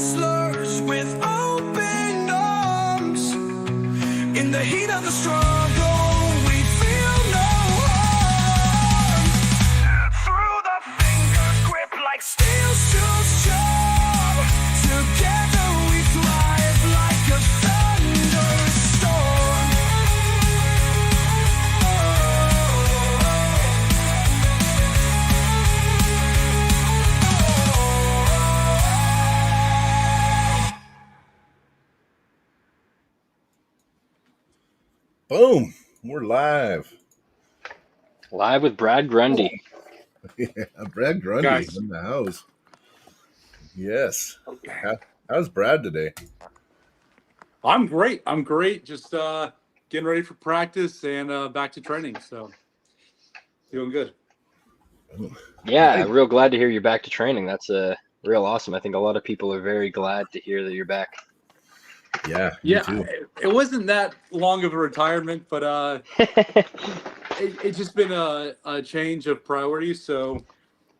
wrestlers with open arms. In the heat of the struggle, we feel no harm. Through the fingers grip like steel tools sharp. Together we thrive like a thunderstorm. Boom. We're live. Live with Brad Grundy. Yeah, Brad Grundy Guys. in the house. Yes. How's Brad today? I'm great. Just getting ready for practice and back to training. So doing good. Yeah, real glad to hear you're back to training. That's real awesome. I think a lot of people are very glad to hear that you're back. Yeah, me Yeah, too. it wasn't that long of a retirement, but it's just been a change of priorities. So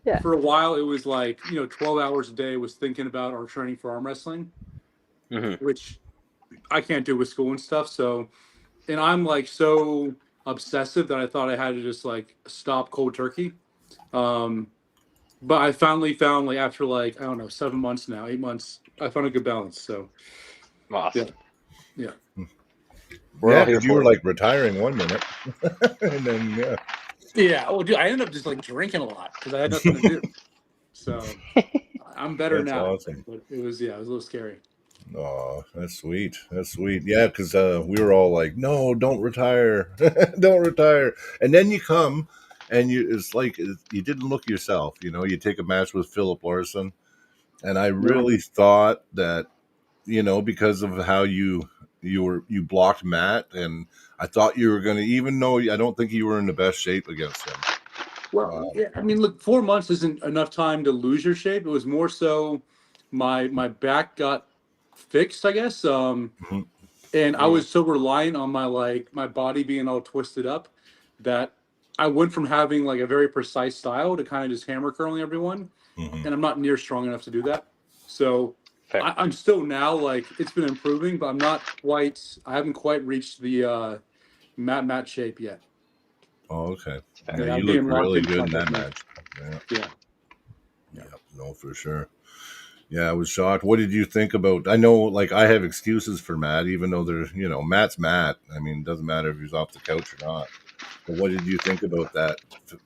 Yeah. for a while, it was like 12 hours a day was thinking about our training for arm wrestling, which I can't do with school and stuff. So, and I'm like so obsessive that I thought I had to just like stop cold turkey. But I finally found, like, after like, I don't know, 7 months now, 8 months, I found a good balance. So Awesome. yeah. We're all here because you for were it. like retiring one minute, and then Yeah. Well, dude, I ended up just like drinking a lot because I had nothing to do. So I'm better that's now. awesome. But it was a little scary. Oh, that's sweet. That's sweet. Yeah, because we were all like, "No, don't retire, don't retire." And then you come, and it's like you didn't look yourself. You take a match with Philip Larson, and I really thought that because of how you blocked Matt, and I thought you were going to, even though I don't think you were in the best shape against him. Well, yeah, I mean, look, 4 months isn't enough time to lose your shape. It was more so my back got fixed, I guess. Mhm. And I was so reliant on my body being all twisted up that I went from having like a very precise style to kind of just hammer curling everyone. Mhm. And I'm not near strong enough to do that. So Fair. I'm still now, like, it's been improving, but I haven't quite reached the mat shape yet. Oh, okay. Fair. Yeah, Yeah, you I'm looked being locked really in good in that technique. match. Yeah. Yeah. Yeah, no, for sure. Yeah, I was shocked. What did you think about? I know, like, I have excuses for Matt, even though Matt's Matt. I mean, it doesn't matter if he's off the couch or not. But what did you think about that?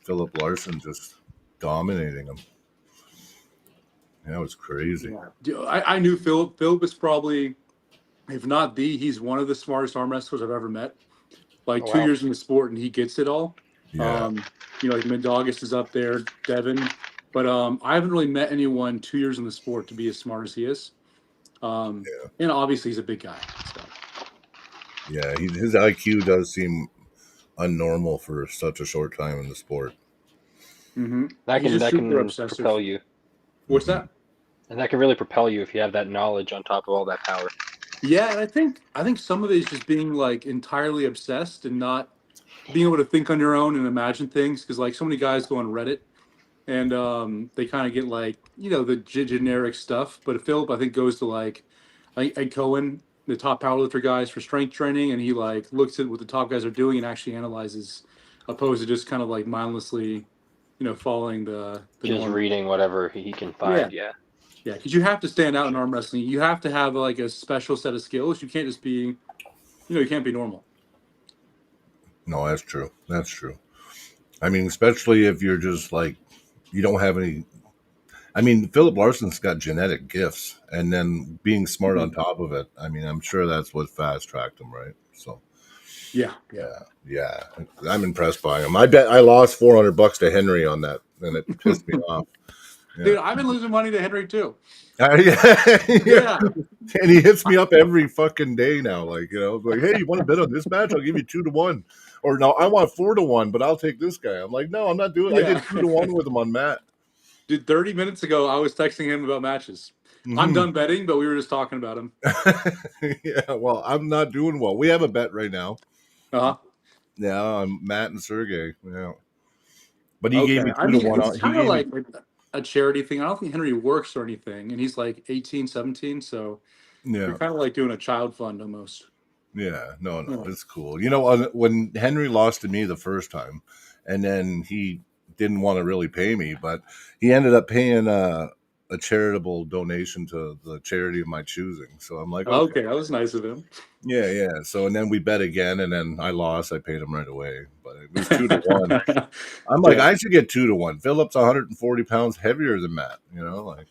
Philip Larson just dominating him. Yeah, it was crazy. Yeah. I knew Philip. Philip is probably, if not he's one of the smartest arm wrestlers I've ever met. Like Oh, 2 wow. years in the sport and he gets it all. Yeah. Like Mid-August is up there, Devin. But I haven't really met anyone 2 years in the sport to be as smart as he is. And obviously he's a big guy. So. Yeah, his IQ does seem unnormal for such a short time in the sport. Mm-hmm. That He's can just super obsessive. propel you. What's that? And that can really propel you if you have that knowledge on top of all that power. Yeah, and I think some of it is just being like entirely obsessed and not being able to think on your own and imagine things. Because like so many guys go on Reddit and they kind of get like the generic stuff. But Philip, I think, goes to like Ed Cohen, the top powerlifter guys for strength training, and he like looks at what the top guys are doing and actually analyzes, opposed to just kind of like mindlessly, following the Just norm. reading whatever he can find. Yeah. Yeah, because you have to stand out in arm wrestling. You have to have like a special set of skills. You can't just be, you can't be normal. No, that's true. That's true. I mean, especially if you're just like, you don't have any. I mean, Philip Larson's got genetic gifts, and then being smart on top of it. I mean, I'm sure that's what fast tracked him, right? So, Yeah. I'm impressed by him. I bet I lost $400 to Henry on that, and it pissed me off. Yeah. Dude, I've been losing money to Henry too. Yeah. And he hits me up every fucking day now. Like, like, hey, you want to bet on this match? I'll give you 2-1. Or no, I want 4-1, but I'll take this guy. I'm like, no, I'm not doing it. I did 2-1 with him on Matt. Dude, 30 minutes ago, I was texting him about matches. I'm done betting, but we were just talking about him. Yeah, well, I'm not doing well. We have a bet right now. Uh-huh. Yeah, Matt and Sergey. Yeah. But he gave me 2-1. It's kind of like a charity thing. I don't think Henry works or anything, and he's like 18, 17. So you're Yeah. kind of like doing a child fund almost. Yeah. No, Yeah. it's cool. You know, when Henry lost to me the first time, and then he didn't want to really pay me, but he ended up paying a charitable donation to the charity of my choosing. So I'm like, okay. Okay, that was nice of him. Yeah, yeah. So and then we bet again, and then I lost. I paid him right away, but it was 2-1. I'm like, Yeah. I should get 2-1. Philip's 140 pounds heavier than Matt. You know, like,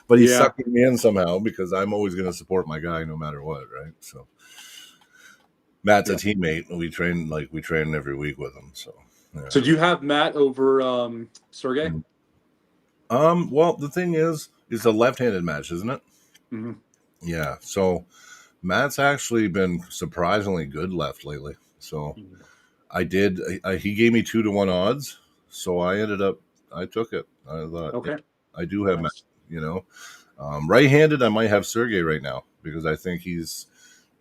but he's Yeah. sucking me in somehow because I'm always going to support my guy no matter what, right? So Matt's a Yeah. teammate, and we train every week with him. So yeah. So do you have Matt over Sergey? Well, the thing is, it's a left-handed match, isn't it? Mm-hmm. Yeah. So Matt's actually been surprisingly good left lately. So I did. He gave me 2-1 odds, so I took it. I thought, Okay. I do have Matt. Nice. You know, right-handed, I might have Sergey right now because I think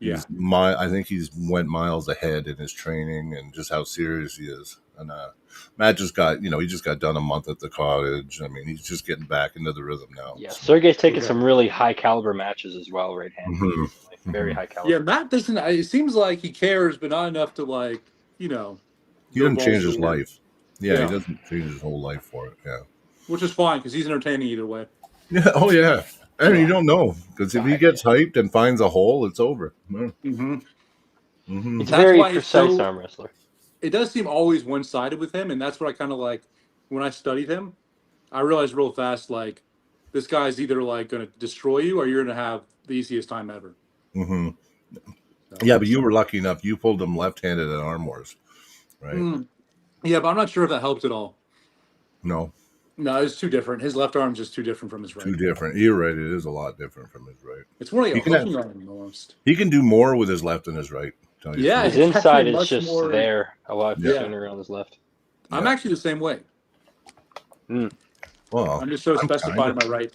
Yeah. I think he's went miles ahead in his training and just how serious he is. And Matt just got, he just got done a month at the cottage. I mean, he's just getting back into the rhythm now. Yeah, So. Sergey's taken Okay. some really high caliber matches as well, right-handed. Mhm. Like, very high caliber. Yeah, Matt doesn't. It seems like he cares, but not enough to like, He go doesn't balls change to his the wall. life. Yeah, Yeah. he doesn't change his whole life for it. Yeah. Which is fine because he's entertaining either way. Yeah. Oh, yeah. And Yeah. you don't know because if he gets hyped and finds a hole, it's over. Mm-hmm. He's a That's very why he's precise so. arm wrestler. It does seem always one-sided with him, and that's what I kind of like when I studied him. I realized real fast, like, this guy's either like going to destroy you or you're going to have the easiest time ever. Mm-hmm. So, Yeah, but you were lucky enough. You pulled him left-handed at Arm Wars, right? Yeah, but I'm not sure if that helped at all. No, No, it's too different. His left arm's just too different from his right. too different. You're right. It is a lot different from his right. It's more like He a can hooking arm almost. He can do more with his left than his right. Tell you the Yeah, truth. His it's inside actually is much just more- there a lot Yeah. sooner on his left. I'm Yeah. actually the same way. Well, I'm just so specified in my right.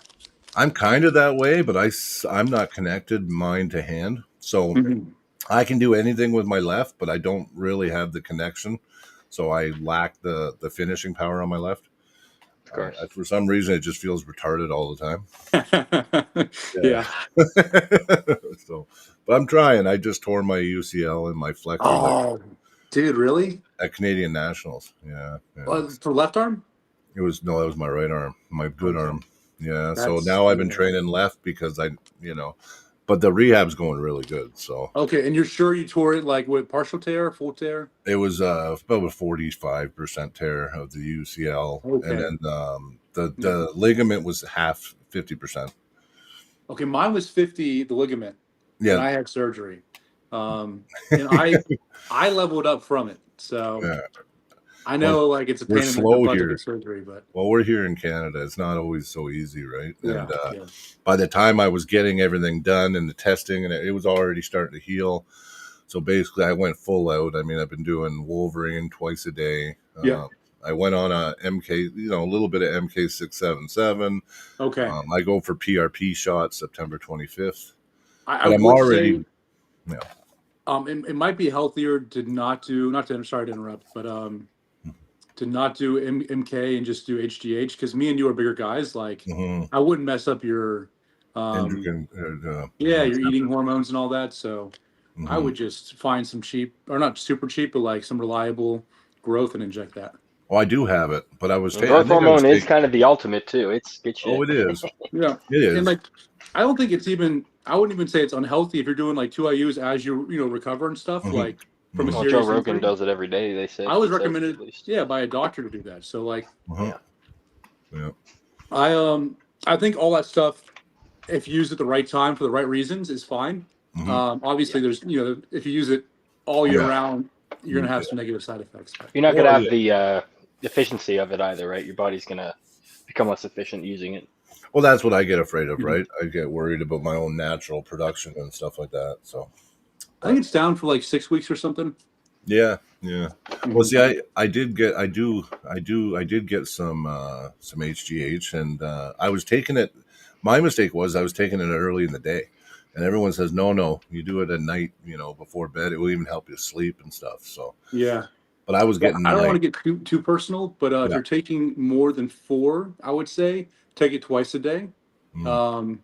I'm kind of that way, but I'm not connected mind to hand, so I can do anything with my left, but I don't really have the connection. So I lack the finishing power on my left. Of course. For some reason, it just feels retarded all the time. Yeah. So, but I'm trying. I just tore my UCL and my flexor Oh, dude, really? at Canadian Nationals. Yeah. For left arm? That was my right arm, my good arm. Yeah. So That's- now I've been training left because but the rehab's going really good. So Okay, and you're sure you tore it like with partial tear, full tear? it was about a 45% tear of the UCL, Okay. and then the ligament was half 50%. Okay, mine was 50, the ligament. Yeah. And I had surgery. And I leveled up from it. So Yeah. I know like it's a we're pain in the slow butt to here. get surgery, but Well, we're here in Canada. It's not always so easy, right? yeah, And by the time I was getting everything done and the testing, and it was already starting to heal. So basically, I went full out. I mean, I've been doing Wolverine twice a day. Yeah. I went on a MK, a little bit of MK677. Okay. I go for PRP shots September 25th. I I'm would already- say, Yeah. it might be healthier to not do, sorry to interrupt, but to not do MK and just do HGH, because me and you are bigger guys. Like, I wouldn't mess up your Endocrine, your eating hormones and all that. So I mhm. would just find some cheap, or not super cheap, but like some reliable growth and inject that. Well, I do have it, but I was And growth hormone is taking. kind of the ultimate too. It's good shit. Oh, it is. Yeah. It is. And like, I don't think it's even, I wouldn't even say it's unhealthy if you're doing like 2 IUs as you recover and stuff. Mhm. Like from a Well, serious Joe Rogan injury. does it every day. They say I was he says, recommended, at least. by a doctor to do that. So like, Yeah. I think all that stuff, if used at the right time for the right reasons, is fine. Obviously, there's if you use it all year Yeah. round, you're gonna have some negative side effects. You're not gonna Well, have the efficiency of it either, right? Your body's gonna become less efficient using it. Well, that's what I get afraid of, right? I get worried about my own natural production and stuff like that. So, I think it's down for like 6 weeks or something. yeah. Well, see, I did get some HGH, and I was taking it. My mistake was I was taking it early in the day, and everyone says no, you do it at night, before bed. It will even help you sleep and stuff. So Yeah. But I was Yeah, getting I don't like, want to get too personal, but if yeah, you're taking more than 4, I would say take it twice a day. mm, Um,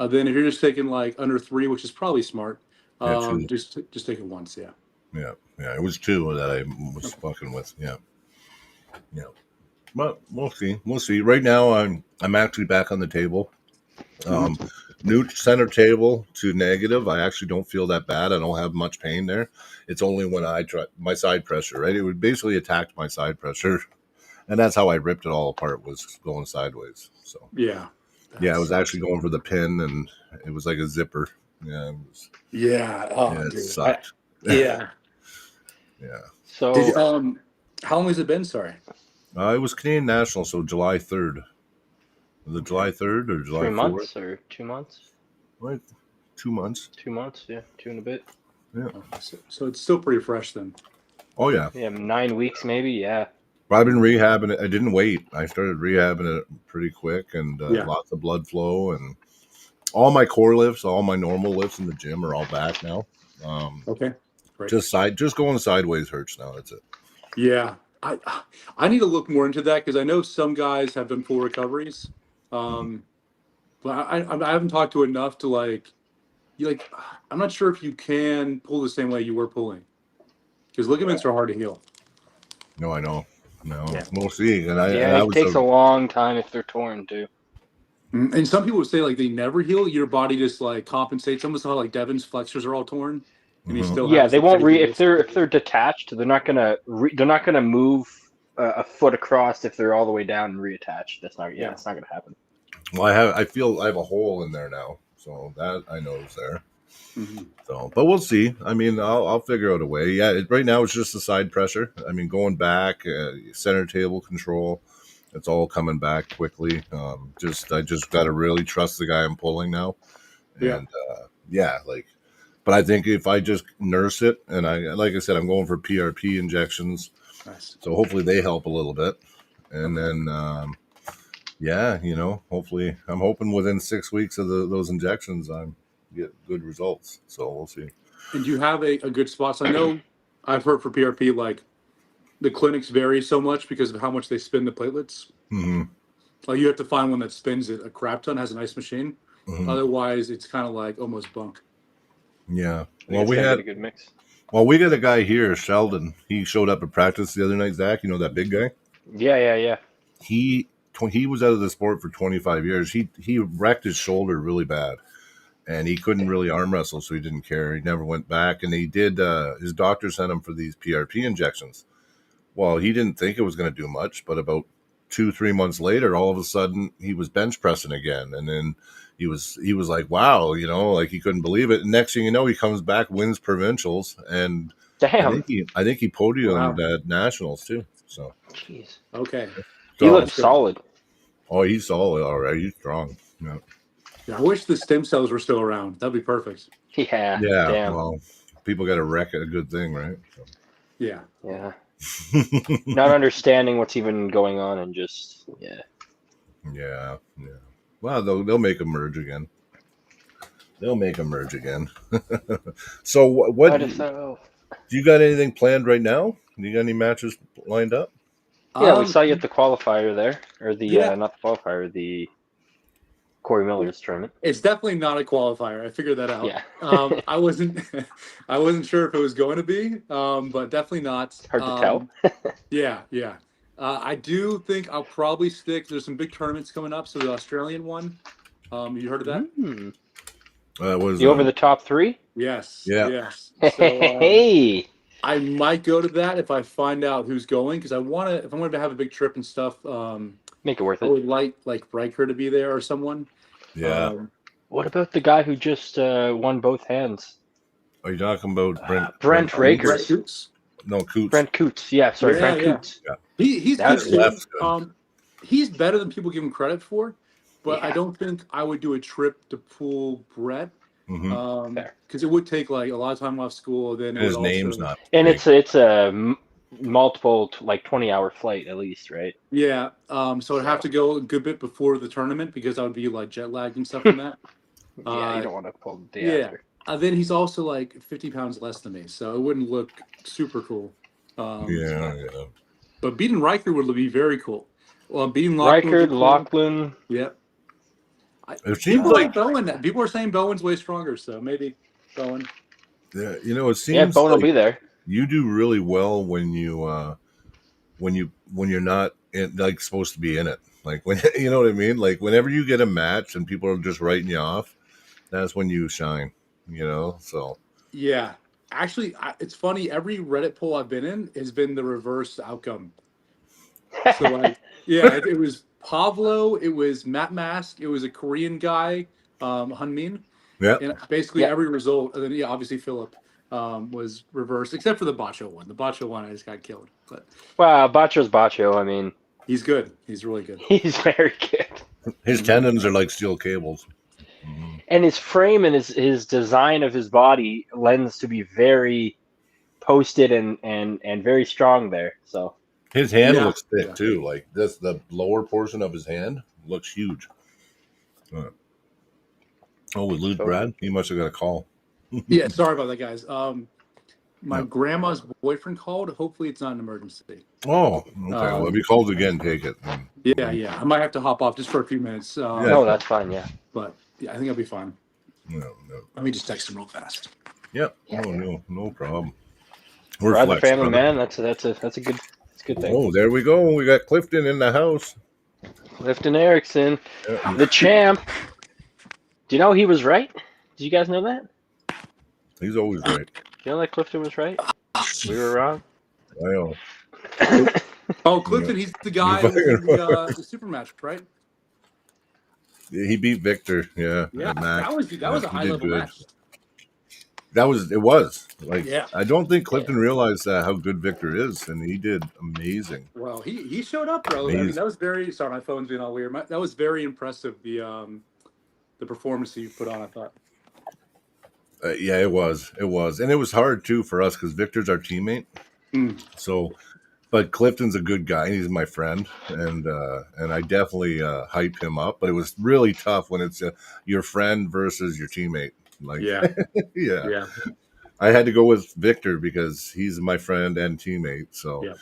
then if you're just taking like under 3, which is probably smart, yeah, two, just take it once. Yeah. yeah, yeah. It was two that I was Okay. fucking with. Yeah, yeah. But we'll see. We'll see. Right now, I'm actually back on the table. Um, Mhm. New center table to negative. I actually don't feel that bad. I don't have much pain there. It's only when I try my side pressure, right? It would basically attack my side pressure, and that's how I ripped it all apart, was going sideways. So Yeah. yeah, That I was sucks. actually going for the pin, and it was like a zipper. Yeah, Yeah. Oh, yeah, it dude. sucked. Yeah. Yeah, Did So how long has it been? Sorry. it was Canadian National, so July 3rd. Was it Okay. July 3rd or three July 4th? months or 2 months? Like 2 months. 2 months, yeah, two and a bit. Yeah. Okay. So it's still pretty fresh then. Oh yeah. Yeah, 9 weeks maybe. Yeah. I've been rehabbing it. I didn't wait. I started rehabbing it pretty quick, and Yeah. lots of blood flow, and all my core lifts, all my normal lifts in the gym are all back now. Um, Okay. Great. just going sideways hurts now. That's it. Yeah, I need to look more into that because I know some guys have done full recoveries, Mhm. but I haven't talked to enough to like you like. I'm not sure if you can pull the same way you were pulling because ligaments are hard to heal. No, I know. No, Yeah. we'll see. Yeah, And I it was takes a long time if they're torn too. And some people would say like they never heal. Your body just like compensates. Almost how like Devin's flexors are all torn, and he mhm. still Yeah, has they the won't crazy re if lifts. they're detached, they're not gonna move a foot across if they're all the way down and reattached. That's not Yeah. it's not gonna happen. Well, I feel I have a hole in there now, so that I know is there. Hmm. So, but we'll see. I mean, I'll figure out a way. Yeah, right now it's just the side pressure. I mean, going back, center table control, it's all coming back quickly. I just got to really trust the guy I'm pulling now, Yeah. and yeah, like. But I think if I just nurse it, and like I said, I'm going for PRP injections, Nice. so hopefully they help a little bit, and Okay. then yeah, hopefully I'm hoping within 6 weeks of those injections, I'm get good results. So we'll see. And do you have a good spot? So I know I've heard for PRP like the clinics vary so much because of how much they spin the platelets. Hmm. Like you have to find one that spins it a crap ton, has a nice machine. Hmm. Otherwise, it's kind of like almost bunk. Yeah. I think it's gotta get a good mix. We got a guy here, Sheldon. He showed up at practice the other night. Zach, you know that big guy. Yeah, yeah, yeah. He was out of the sport for 25 years. He wrecked his shoulder really bad, and he couldn't really arm wrestle, so he didn't care. He never went back, and he did. His doctor sent him for these PRP injections. Well, he didn't think it was going to do much, but about 2 3 months later, all of a sudden he was bench pressing again, and then he was like, wow, like he couldn't believe it. And next thing you know, he comes back, wins provincials, and Damn. I think he podiumed Wow. at nationals too. So, Jeez. Okay. He so looks That's good. solid. oh, he's solid, all right. He's strong. Yeah, Yeah, I wish the stem cells were still around. That'd be perfect. Yeah. yeah. Damn. Well, people got to wreck a good thing, right? Yeah. Yeah. So. Not understanding what's even going on and just yeah. Yeah, yeah. Well, they'll make a merge again. They'll make a merge again. So what I do just thought, oh. you got anything planned right now? Do you got any matches lined up? Yeah, we saw you at Um. the qualifier there, or the Yeah. not the qualifier, the Corey Miller's tournament. It's definitely not a qualifier. I figured that out. Yeah. I wasn't. I wasn't sure if it was going to be. But definitely not. Hard to tell. Yeah. Yeah. I do think I'll probably stick. There's some big tournaments coming up. So the Australian one. You heard of that? Mm. Was You over the top three? Yes. Yeah. Yes. So Hey. I might go to that if I find out who's going because I want to. If I'm going to have a big trip and stuff, Make it worth I it. would like Riker to be there or someone. Yeah. What about the guy who just won both hands? Are you talking about Brent Raker. Brett Coots. No, Coots. Brent Coots. Yeah, sorry, Yeah, Brent yeah. Coots. He's good That's too. Left's good. He's better than people give him credit for, but I Yeah. don't think I would do a trip to pull Brett Hmm. Fair. because it would take like a lot of time off school. Then it His would name's also not And big. it's a multiple like 20-hour flight at least, right? yeah. So I'd have to go a good bit before the tournament because I would be like jet lagged and stuff from that. Yeah, you don't want to pull the day Yeah. after. Then he's also like 50 pounds less than me, so it wouldn't look super cool. Yeah, But, yeah. but beating Riker would be very cool. Well, beating Lachlan would Reichard, be cool. Lachlan. Yeah. It seems People like like Bowen. People are saying Bowen's way stronger, so maybe Bowen. yeah, it Yeah, seems Bone will like be there. you do really well when you're not like supposed to be in it. Like when you know what I mean. Like whenever you get a match and people are just writing you off, that's when you shine. So Yeah. Actually, it's funny. Every Reddit poll I've been in has been the reverse outcome. So like, yeah, it was Pavlo, it was Matt Mask, it was a Korean guy, Hunmin, yeah, and basically Yeah. every result, and then yeah, obviously Philip was reversed, except for the Bacho one. The Bacho one, I just got killed, but Wow, Bacho's Bacho. I mean, he's good. He's really good. he's very good. his Mhm. tendons are like steel cables. Mhm. And his frame and his design of his body lends to be very posted and very strong there. So His hand Yeah, looks thick yeah, too. Like this, the lower portion of his hand looks huge. Oh, we lose so Brad. He must have got a call. yeah. Sorry about that, guys. My Yeah. grandma's boyfriend called. Hopefully, it's not an emergency. Oh, okay. Well, if Um, he calls again, take it. yeah, yeah. I might have to hop off just for a few minutes. Yeah. no, that's fine. Yeah, But yeah, I think I'll be fine. No, no. Let me just text him real fast. Yeah. yeah. Oh, no, no problem. We're Brad the flex, family brother. man. That's a good thing. Oh, there we go. We got Clifton in the house. Clifton Erickson, Yeah. the champ. Do you know he was right? Did you guys know that? He's always right. You know that Clifton was right? We were wrong. I know. Oh, Clifton, he's the guy who was in the super match, right? He beat Victor. Yeah, Yeah, at Mac. that was Yeah, a he high did level good. match. It was like Yeah. I don't think Yeah. Clifton realized how good Victor is, and he did amazing. Well, he showed up, bro. I mean, Amazing. that was very. Sorry, my phone's being all weird. That was very impressive. The performance he put on, I thought. Yeah, it was, and it was hard too for us because Victor's our teammate. Mm. So, but Clifton's a good guy. He's my friend, and I definitely hype him up. But it was really tough when it's your friend versus your teammate. Like, Yeah, yeah, yeah, I had to go with Victor because he's my friend and teammate. So, yeah.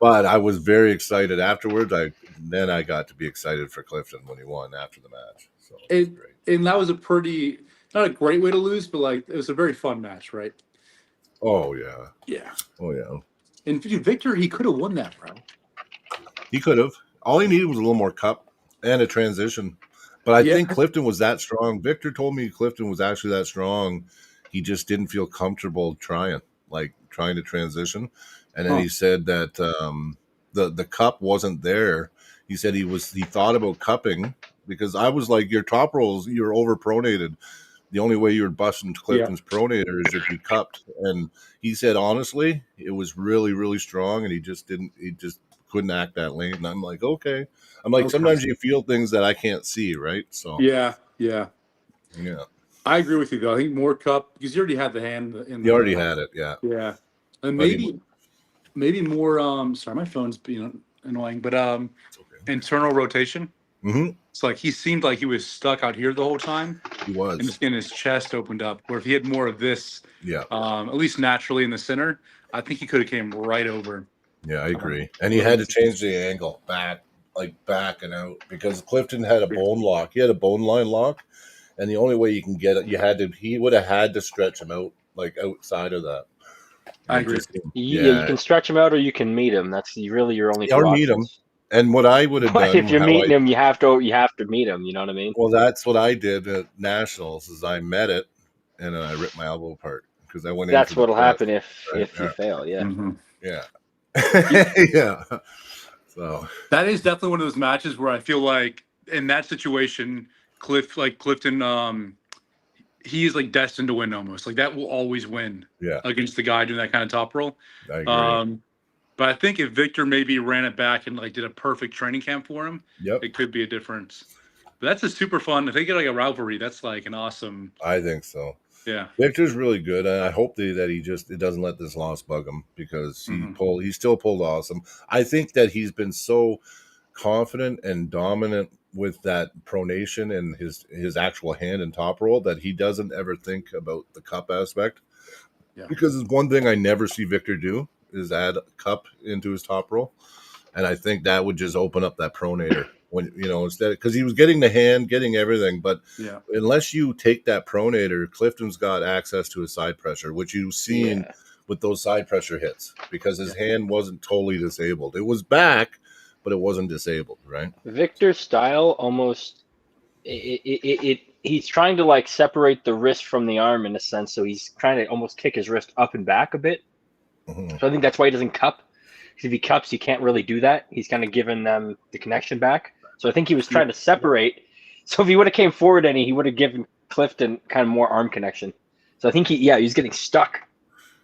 but I was very excited afterwards. Then I got to be excited for Clifton when he won after the match. So it was great. And that was a pretty not a great way to lose, but like it was a very fun match, right? Oh yeah, Yeah. oh yeah. And dude, Victor, he could have won that, bro. He could have. All he needed was a little more cup and a transition. But I Yeah. think Clifton was that strong. Victor told me Clifton was actually that strong. He just didn't feel comfortable trying to transition. And then Huh. he said that the cup wasn't there. He said he thought about cupping because I was like, your top rolls, you're over pronated. The only way you're busting Yeah. Clifton's pronator is if you cupped. And he said honestly, it was really, really strong, and he just couldn't act that lane. And I'm like, okay. I'm like, Okay. sometimes you feel things that I can't see, right? So Yeah, yeah. yeah. I agree with you though. I think more cup because you already had the hand in He already the had it, yeah. yeah, and But he, maybe more. Sorry, my phone's being annoying, but okay. internal rotation. Mm-hmm. It's like he seemed like he was stuck out here the whole time, He was. and his chest opened up. Where if he had more of this, Yeah. at least naturally in the center, I think he could have came right over. Yeah, I agree. And he had to change the angle back and out because Clifton had a bone lock. He had a bone line lock, and the only way you can get it, he would have had to stretch him out like outside of that. I agree. Yeah, you can stretch him out or you can meet him. That's really your only two or meet him. options. And what I would have But done, if you're meeting him, you have to meet him. You know what I mean? well, that's what I did at Nationals. Is I met it, and then I ripped my elbow apart because I went. That's into what'll happen if Right, you fail. Yeah. Mm-hmm. Yeah. Yeah. So That is definitely one of those matches where I feel like in that situation, Clifton, he is like destined to win almost. Like that will always win yeah, against the guy doing that kind of top roll. I agree. But I think if Victor maybe ran it back and like did a perfect training camp for him, Yep, it could be a difference. But that's a super fun. If they get like a rivalry, that's like an awesome. I think so. Yeah. Victor's really good, and I hope that it doesn't let this loss bug him because he still pulled awesome. I think that he's been so confident and dominant with that pronation and his actual hand and top roll that he doesn't ever think about the cup aspect. Yeah. Because it's one thing I never see Victor do his ad cup into his top roll, and I think that would just open up that pronator when instead, because he was getting the hand, getting everything, but Yeah. unless you take that pronator, Clifton's got access to his side pressure, which you've seen Yeah. with those side pressure hits, because his hand wasn't totally disabled. It was back, but it wasn't disabled, right? Victor's style almost he's trying to like separate the wrist from the arm in a sense, so he's trying to almost kick his wrist up and back a bit. Mhm. So I think that's why he doesn't cup. Because if he cups, he can't really do that. He's kind of giving them the connection back. So I think he was trying to separate. So if he would have came forward any, he would have given Clifton kind of more arm connection. So I think he's getting stuck.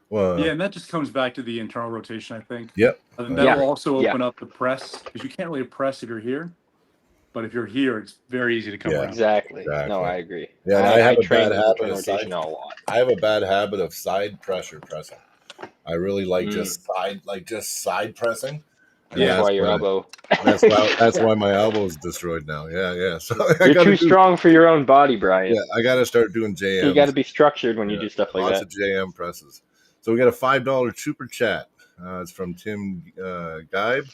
Well, Yeah, and that just comes back to the internal rotation, I think. yep. And that Yeah. will also Yeah. open up the press, because you can't really press if you're here. But if you're here, it's very easy to come Yeah. around. Exactly. Exactly. No, I agree. Yeah, and I have a train bad habit internal of side. rotation a lot. I have a bad habit of side pressure pressing. I really like just side pressing. And That's why your elbow. That's why my elbow is destroyed now. Yeah. So You're too strong for your own body, Brian. Yeah, I got to start doing JMs. You got to be structured when you do stuff like lots that. of JM presses. So we got a $5 super chat. It's from Tim Geib.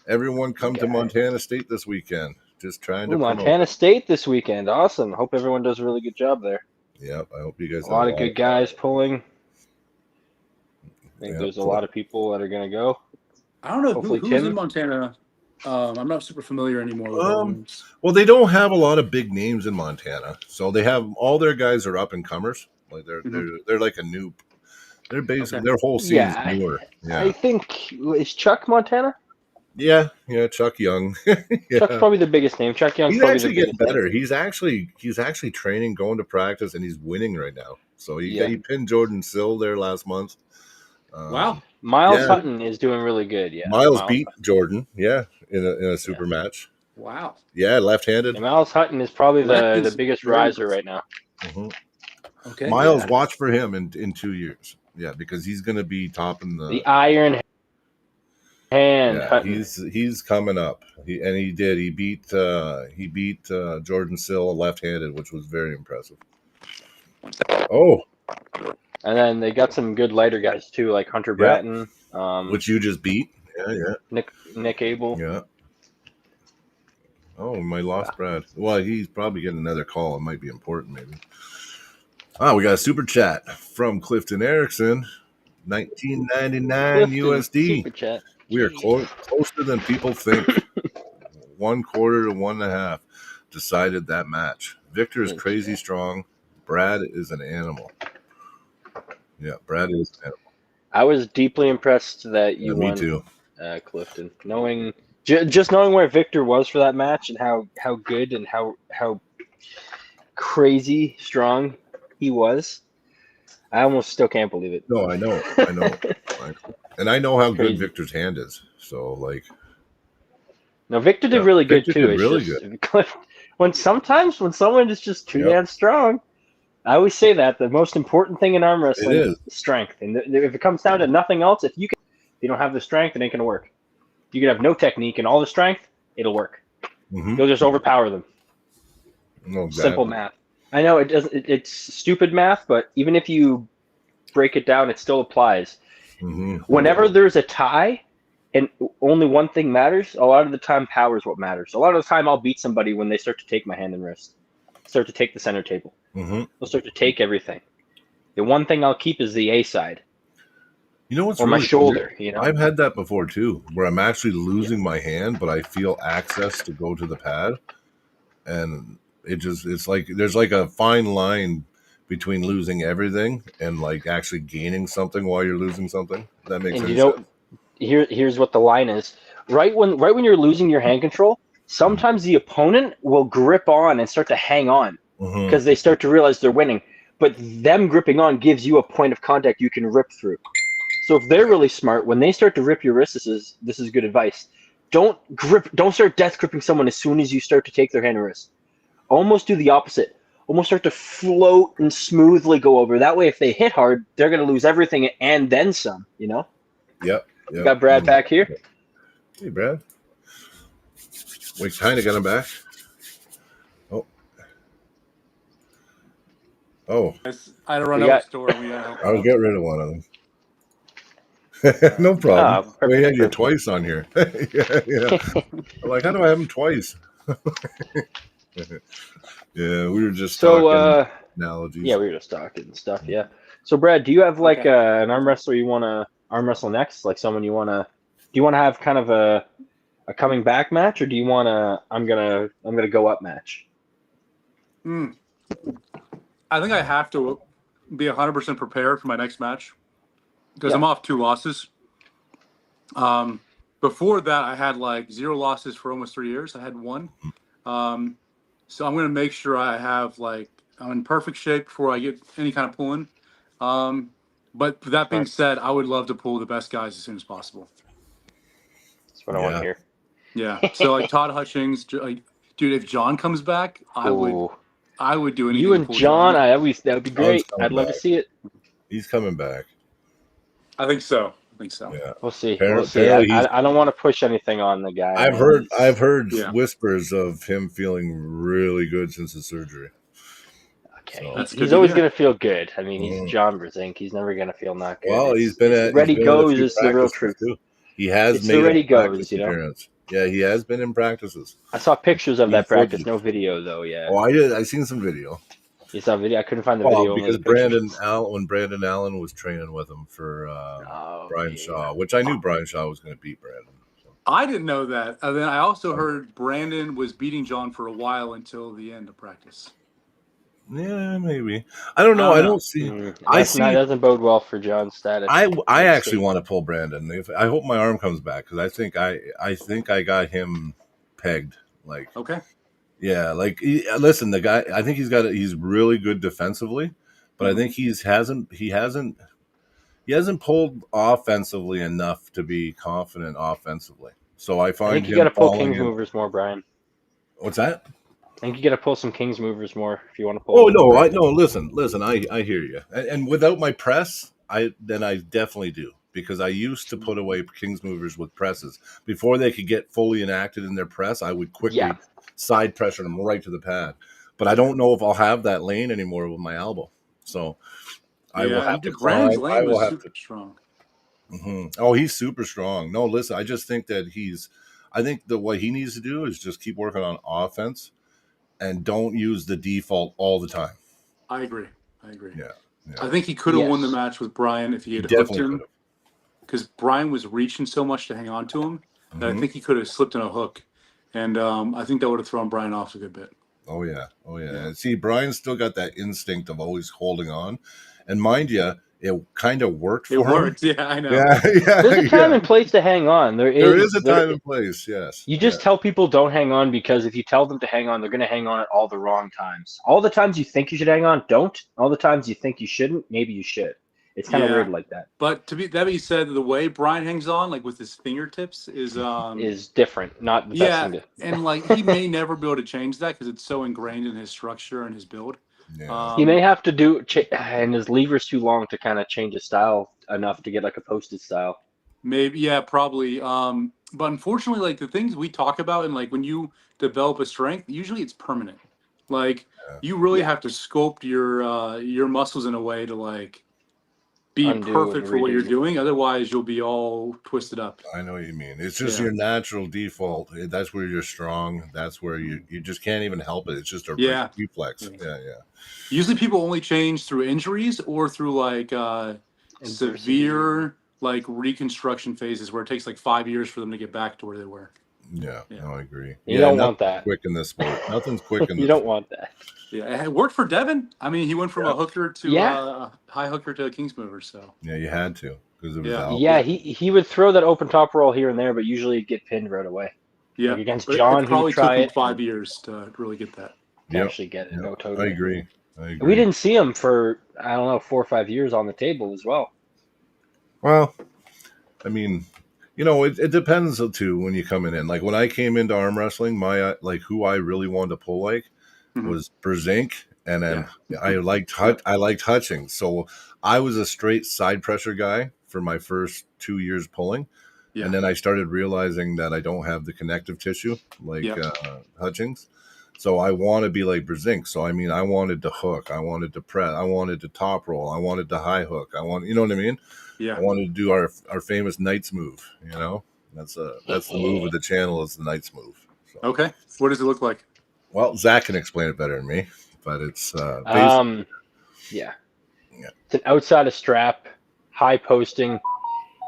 Everyone come to Montana State this weekend. Just trying to promote. Montana State this weekend. Awesome. Hope everyone does a really good job there. Yep, I hope you guys A lot of good guys pulling. I think Yep, there's a lot of people that are going to go. I don't know Hopefully who's Tim. in Montana. I'm not super familiar anymore with the names. Well, they don't have a lot of big names in Montana, so they have all their guys are up and comers. Like they're like a new. They're basically their whole scene's newer. Yeah, I think is Chuck Montana. Yeah, Chuck Young. Chuck's probably the biggest name. Chuck Young's he's probably actually the biggest getting better. name. He's actually training, going to practice, and he's winning right now. So he pinned Jordan Sill there last month. Wow. Miles Hutton is doing really good. Yeah, Miles beat Jordan. Yeah, in a super match. Wow. Yeah, left-handed. And Miles Hutton is probably the biggest riser right now. Mm-hmm. Okay. Miles, watch for him in 2 years. Yeah, because he's going to be topping the Iron Hand. Yeah, Hutton. he's coming up. He did. He beat Jordan Sill left-handed, which was very impressive. Oh. And then they got some good lighter guys too, like Hunter Bratton, which you just beat. Yeah. Nick Abel. Yeah. Oh, my lost Brad. Well, he's probably getting another call. It might be important, maybe. We got a super chat from Clifton Erickson, 1999 USD. Super chat. We are closer than people think. 1/4 to 1.5 decided that match. Victor is crazy strong. Brad is an animal. Yeah, Brad is an animal. I was deeply impressed that you won. Me too. Clifton. Just knowing where Victor was for that match and how good and how crazy strong he was, I almost still can't believe it. No, I know. And I know how good Victor's hand is. So, like. No, Victor did really good, too. Did really good. When someone is just too damn strong, I always say that the most important thing in arm wrestling is strength. And if it comes down to nothing else, if you don't have the strength, it ain't going to work. You can have no technique and all the strength, it'll work. Mm-hmm. You'll just overpower them. No, exactly. Simple math. I know it doesn't. It's stupid math, but even if you break it down, it still applies. Mm-hmm. Whenever there's a tie and only one thing matters, a lot of the time power is what matters. A lot of the time I'll beat somebody when they start to take my hand and wrist, start to take the center table. Mm-hmm. They'll start to take everything. The one thing I'll keep is the A side. You know what's or really my shoulder. Weird? You know, I've had that before too, where I'm actually losing my hand, but I feel access to go to the pad, and it's like there's like a fine line between losing everything and like actually gaining something while you're losing something. That makes sense. Here's what the line is. Right when you're losing your hand control, sometimes the opponent will grip on and start to hang on because they start to realize they're winning. But them gripping on gives you a point of contact you can rip through. So if they're really smart, when they start to rip your wrist, this is good advice. Don't start death gripping someone as soon as you start to take their hand and wrist. Almost do the opposite. Almost start to float and smoothly go over. That way, if they hit hard, they're going to lose everything and then some, you know? Yep. You got Brad back here. Hey, Brad. We kind of got him back. Oh. I had to run out the store. I'll get rid of one of them. No problem. We had you Perfect. twice on here. Yeah. I'm like, how do I have him twice? Yeah, we were just So, talking analogies. yeah, we were just talking stuff. Yeah. So, Brad, do you have like Okay. an arm wrestler you want to arm wrestle next? Like someone you want to? Do you want to have kind of a coming back match, or do you want to? I'm gonna go up match. I think I have to be 100% prepared for my next match because Yeah. I'm off 2 losses. Before that, I had like 0 losses for almost 3 years. I had 1. So I'm going to make sure I have like I'm in perfect shape before I get any kind of pulling. But that being said, I would love to pull the best guys as soon as possible. That's what I want to Yeah. hear. Yeah. So like Todd Hutchings, like, dude, if John comes back, I would do anything You to and pull John, John. that would be John's great. coming I'd love to back. see it. He's coming back. I think so. Yeah. We'll see. Apparently he's. I don't want to push anything on the guy. I've man. heard Yeah. whispers of him feeling really good since his surgery. Okay, So- That's good he's to always hear. going to feel good. I mean, he's Mhm. John Brzenk. He's never going to feel not good. Well, he's been at ready a goes. few It's the real practices, truth. too. He has It's made the ready a practice goes, you know? appearance. Yeah, he has been in practices. I saw pictures of Seen that practice. footage. No video though. Yeah, Oh, I did. I seen some video. you saw video. I couldn't find the Well, video. Only because the pictures. when Brandon Allen was training with him for Oh, Brian yeah. Shaw, which I knew Brian Shaw was going to beat Brandon. So. I didn't know that. And then I also heard Brandon was beating John for a while until the end of practice. Yeah, maybe. I don't know. I don't see. That doesn't bode well for John's status. I actually want to pull Brandon. I hope my arm comes back because I think I got him pegged. Like, Okay. yeah, like listen, the guy. I think he's really good defensively, but I think he hasn't pulled offensively enough to be confident offensively. So I find think you got him to pull falling King's in. movers more, Brian. What's that? I think you got to pull some King's movers more if you want to pull. Oh no, listen. I hear you. And without my press, I definitely do because I used to put away King's movers with presses before they could get fully enacted in their press. I would quickly side pressure them right to the pad, but I don't know if I'll have that lane anymore with my elbow. So I will have to Brandon's climb. I lane will was have super to. strong. Mm-hmm. Oh, he's super strong. No, listen, I just think that I think that what he needs to do is just keep working on offense and don't use the default all the time. I agree. Yeah. I think he could have won the match with Brian if he had hooked him. Because Brian was reaching so much to hang on to him that I think he could have slipped in a hook. And I think that would have thrown Brian off a good bit. Oh, yeah. And see, Brian's still got that instinct of always holding on. And mind you, it kind of worked for him. It worked, yeah, I know. Yeah, There's a time and place to hang on. There is a time and place, yes. You just tell people don't hang on because if you tell them to hang on, they're going to hang on at all the wrong times. All the times you think you should hang on, don't. All the times you think you shouldn't, maybe you should. It's kind of weird like that. But that being said, the way Brian hangs on, like with his fingertips, is different. Not the best thing to. And like he may never be able to change that because it's so ingrained in his structure and his build. Yeah. He may have to do, and his lever's too long to kind of change his style enough to get like a posted style. Maybe, yeah, probably. But unfortunately, like the things we talk about and like when you develop a strength, usually it's permanent. Like you really have to sculpt your muscles in a way to like be perfect for what you're doing. Otherwise, you'll be all twisted up. I know what you mean. It's just your natural default. That's where you're strong. That's where you just can't even help it. It's just a reflex. Yeah. Usually people only change through injuries or through like severe like reconstruction phases where it takes like 5 years for them to get back to where they were. Yeah. No, I agree. You don't want that. Quick in this sport. Nothing's quick in this You don't want that. Yeah, it worked for Devin. I mean, he went from a hooker to a high hooker to a King's mover. So yeah, you had to because it was out. Yeah, he would throw that open top roll here and there, but usually he'd get pinned right away. Yeah, like against John, it probably he would try took him it 5 years to really get that. Actually get it. No, totally. I agree. We didn't see him for 4 or 5 years on the table as well. Well, I mean, it depends too when you're coming in. Like when I came into arm wrestling, my who I really wanted to pull was Brzenk, and then I liked Hutchings. So I was a straight side pressure guy for my first 2 years pulling, and then I started realizing that I don't have the connective tissue like Hutchings. So I want to be like Brezink. So I mean, I wanted to hook, I wanted to press, I wanted to top roll, I wanted to high hook, you know what I mean? Yeah. I wanted to do our famous Knights move. You know, that's the move of the channel is the Knights move. So. Okay. What does it look like? Well, Zach can explain it better than me, but it's basically Yeah. Yeah. It's an outside of strap, high posting.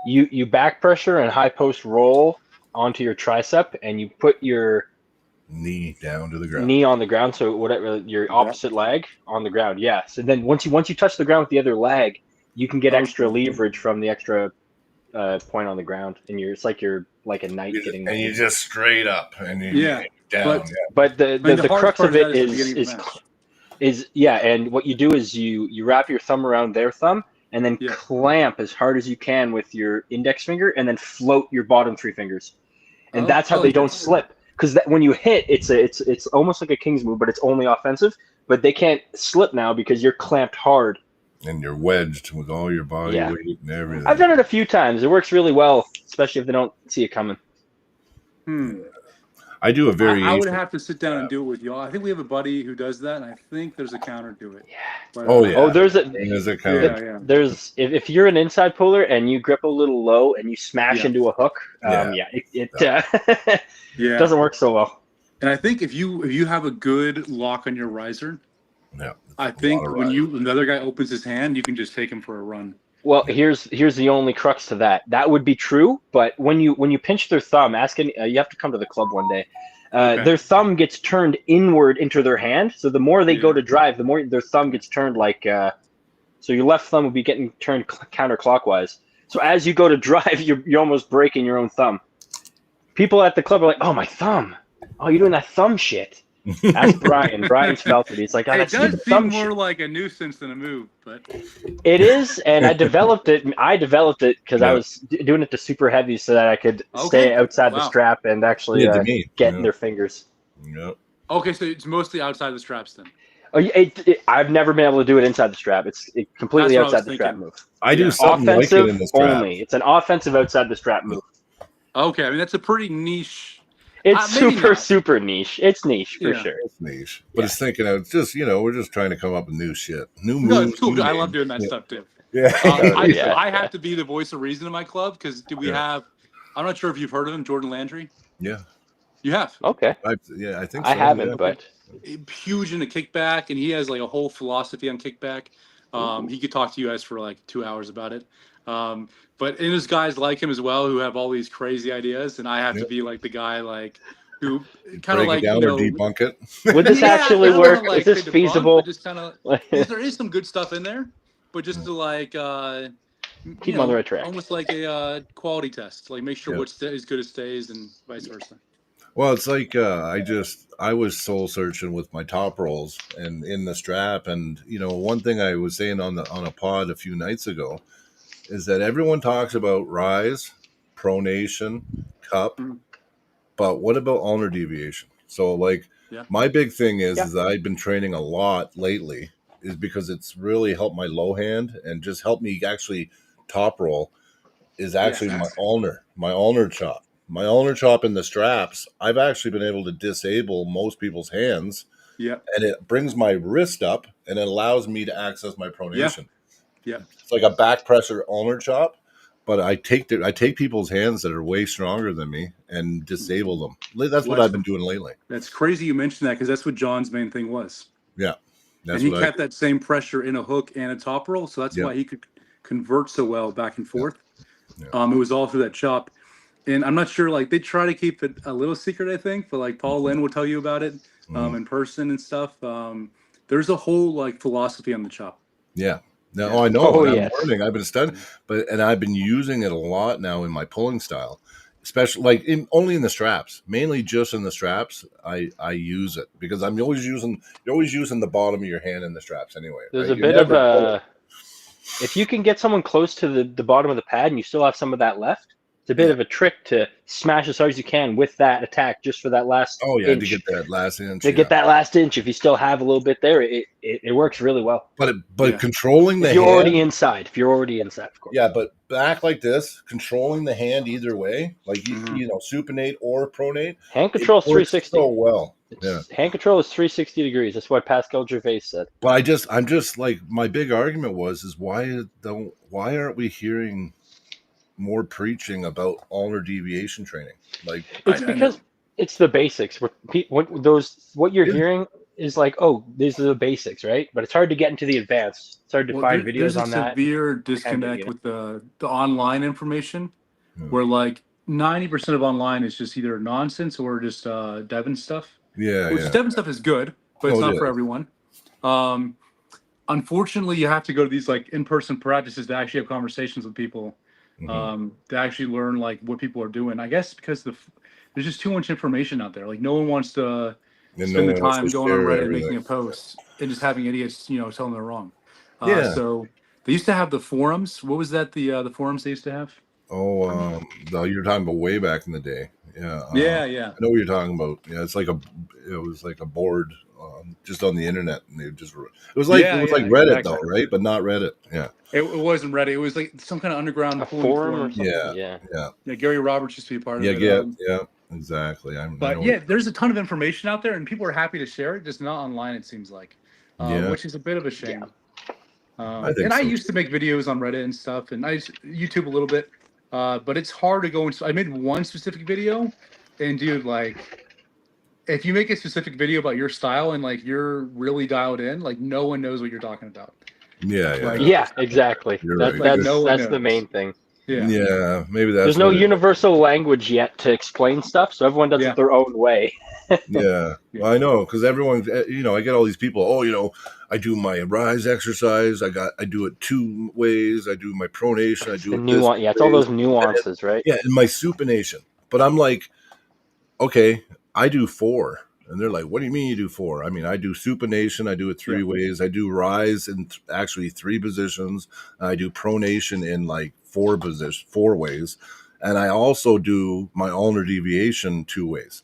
You back pressure and high post roll onto your tricep, and you put your knee down to the ground. knee on the ground. So whatever your opposite leg on the ground. Yeah. So then once you touch the ground with the other leg, you can get extra leverage from the extra point on the ground, and it's like you're like a knight getting. And you just straight up and you down. But the crux of it is and what you do is you wrap your thumb around their thumb and then clamp as hard as you can with your index finger and then float your bottom 3 fingers, and that's how they don't slip. Because when you hit, it's almost like a king's move, but it's only offensive. But they can't slip now because you're clamped hard. And you're wedged with all your body weight and everything. I've done it a few times. It works really well, especially if they don't see it coming. I do a very. I would have to sit down and do it with y'all. I think we have a buddy who does that, and I think there's a counter to it. Yeah. But, there's a counter. There's if you're an inside puller and you grip a little low and you smash into a hook, it doesn't work so well. And I think if you have a good lock on your riser, I think when the other guy opens his hand, you can just take him for a run. Well, here's the only crux to that. That would be true, but when you pinch their thumb, you have to come to the club one day. Their thumb gets turned inward into their hand. So the more they go to drive, the more their thumb gets turned so your left thumb would be getting turned counterclockwise. So as you go to drive, you're almost breaking your own thumb. People at the club are like, "Oh, my thumb! Oh, you're doing that thumb shit." Ask Brian. Brian's felt it. He's like, it does seem more like a nuisance than a move, but it is. And I developed it. Because I was doing it to super heavy so that I could stay outside the strap and actually get in their fingers. Yep. Okay, so it's mostly outside the straps then. I've never been able to do it inside the strap. It's completely outside the strap move. I do something offensive like it in the strap. only. It's an offensive outside the strap move. Okay, I mean that's a pretty niche. It's super niche. It's niche for sure. It's niche, but it's thinking it's just we're just trying to come up with new shit, new moves. No, it's cool. I love doing that stuff too. Yeah, I have to be the voice of reason in my club because we have. I'm not sure if you've heard of him, Jordan Landry. Yeah, you have. Okay. I think so, I haven't, but huge into kickback, and he has like a whole philosophy on kickback. He could talk to you guys for like 2 hours about it. But there's guys like him as well who have all these crazy ideas, and I have to be like the guy who kind of like down or debunk it. Would this actually work? Is this feasible? Just kind of there is some good stuff in there, but just to keep them on the right track, almost like a quality test, like make sure what's as good as stays and vice versa. Well, it's like I was soul searching with my top rolls and in the strap, and one thing I was saying on a pod a few nights ago is that everyone talks about rise, pronation, cup, but what about ulnar deviation? So my big thing is that I've been training a lot lately is because it's really helped my low hand and just helped me actually top roll is actually my ulnar chop. My ulnar chop in the straps, I've actually been able to disable most people's hands. Yeah. And it brings my wrist up and it allows me to access my pronation. Yeah. It's like a back pressure ulnar chop, but I take people's hands that are way stronger than me and disable them. That's what I've been doing lately. That's crazy you mentioned that because that's what John's main thing was. Yeah. And he kept that same pressure in a hook and a top roll, so that's why he could convert so well back and forth. Yeah. It was all through that chop. And I'm not sure, they try to keep it a little secret, I think, but Paul Lynn will tell you about it in person and stuff. There's a whole onphilosophy on the chop. Yeah. No, I know. I'm learning. I've been studying, and I've been using it a lot now in my pulling style, especially only in the straps, mainly just in the straps. I use it because you're always using the bottom of your hand in the straps anyway. There's a bit of a, if you can get someone close to the bottom of the pad and you still have some of that left, it's a bit of a trick to smash as hard as you can with that attack just for that last inch. To get that last inch. Get that last inch. If you still have a little bit there, it works really well. But controlling the hand. If you're already inside, of course. Yeah, but back like this, controlling the hand either way, supinate or pronate. Hand control 360. So well. Hand control is 360 degrees. That's what Pascal Gervais said. Well, I'm just like, my big argument is why aren't we hearing more preaching about ulnar deviation training? Like, It's because it's the basics. What you're hearing is like, oh, these are the basics, right? But it's hard to get into the advanced. It's hard to find videos there's a on that. severe disconnect with the online information, where like 90% of online is just either nonsense or just Devon stuff. Which Devon stuff is good, but it's not for everyone. Unfortunately, you have to go to these like in-person practices to actually have conversations with people, to actually learn like what people are doing. I guess because there's just too much information out there. Like no one wants to spend the time going on Reddit making a post and just having idiots, tell them they're wrong. So they used to have the forums. What was that? The forums they used to have? Oh, you're talking about way back in the day. Yeah. Yeah. I know what you're talking about. Yeah, it was like a board just on the internet, and it was like Reddit though, right? But not Reddit. Yeah. It wasn't Reddit. It was like some kind of underground forum or something. Yeah. Gary Roberts used to be a part of it. Yeah, exactly. There's a ton of information out there, and people are happy to share it, just not online. It seems like, which is a bit of a shame. I used to make videos on Reddit and stuff, and I YouTube a little bit, but it's hard to go into. I made one specific video, and dude, like, if you make a specific video about your style and like you're really dialed in, like no one knows what you're talking about. Yeah, exactly. That's the main thing. Yeah, maybe that's. There's no universal language yet to explain stuff, so everyone does it their own way. Well, I know, because everyone, I get all these people. Oh, I do my rise exercise. I do it 2 ways. I do my pronation. I do it this way. It's all those nuances, right? Yeah, and my supination. But I'm like, okay, I do 4. And they're like, what do you mean you do 4? I mean, I do supination. I do it 3 ways. I do rise in actually 3 positions. I do pronation in like 4 ways. And I also do my ulnar deviation 2 ways.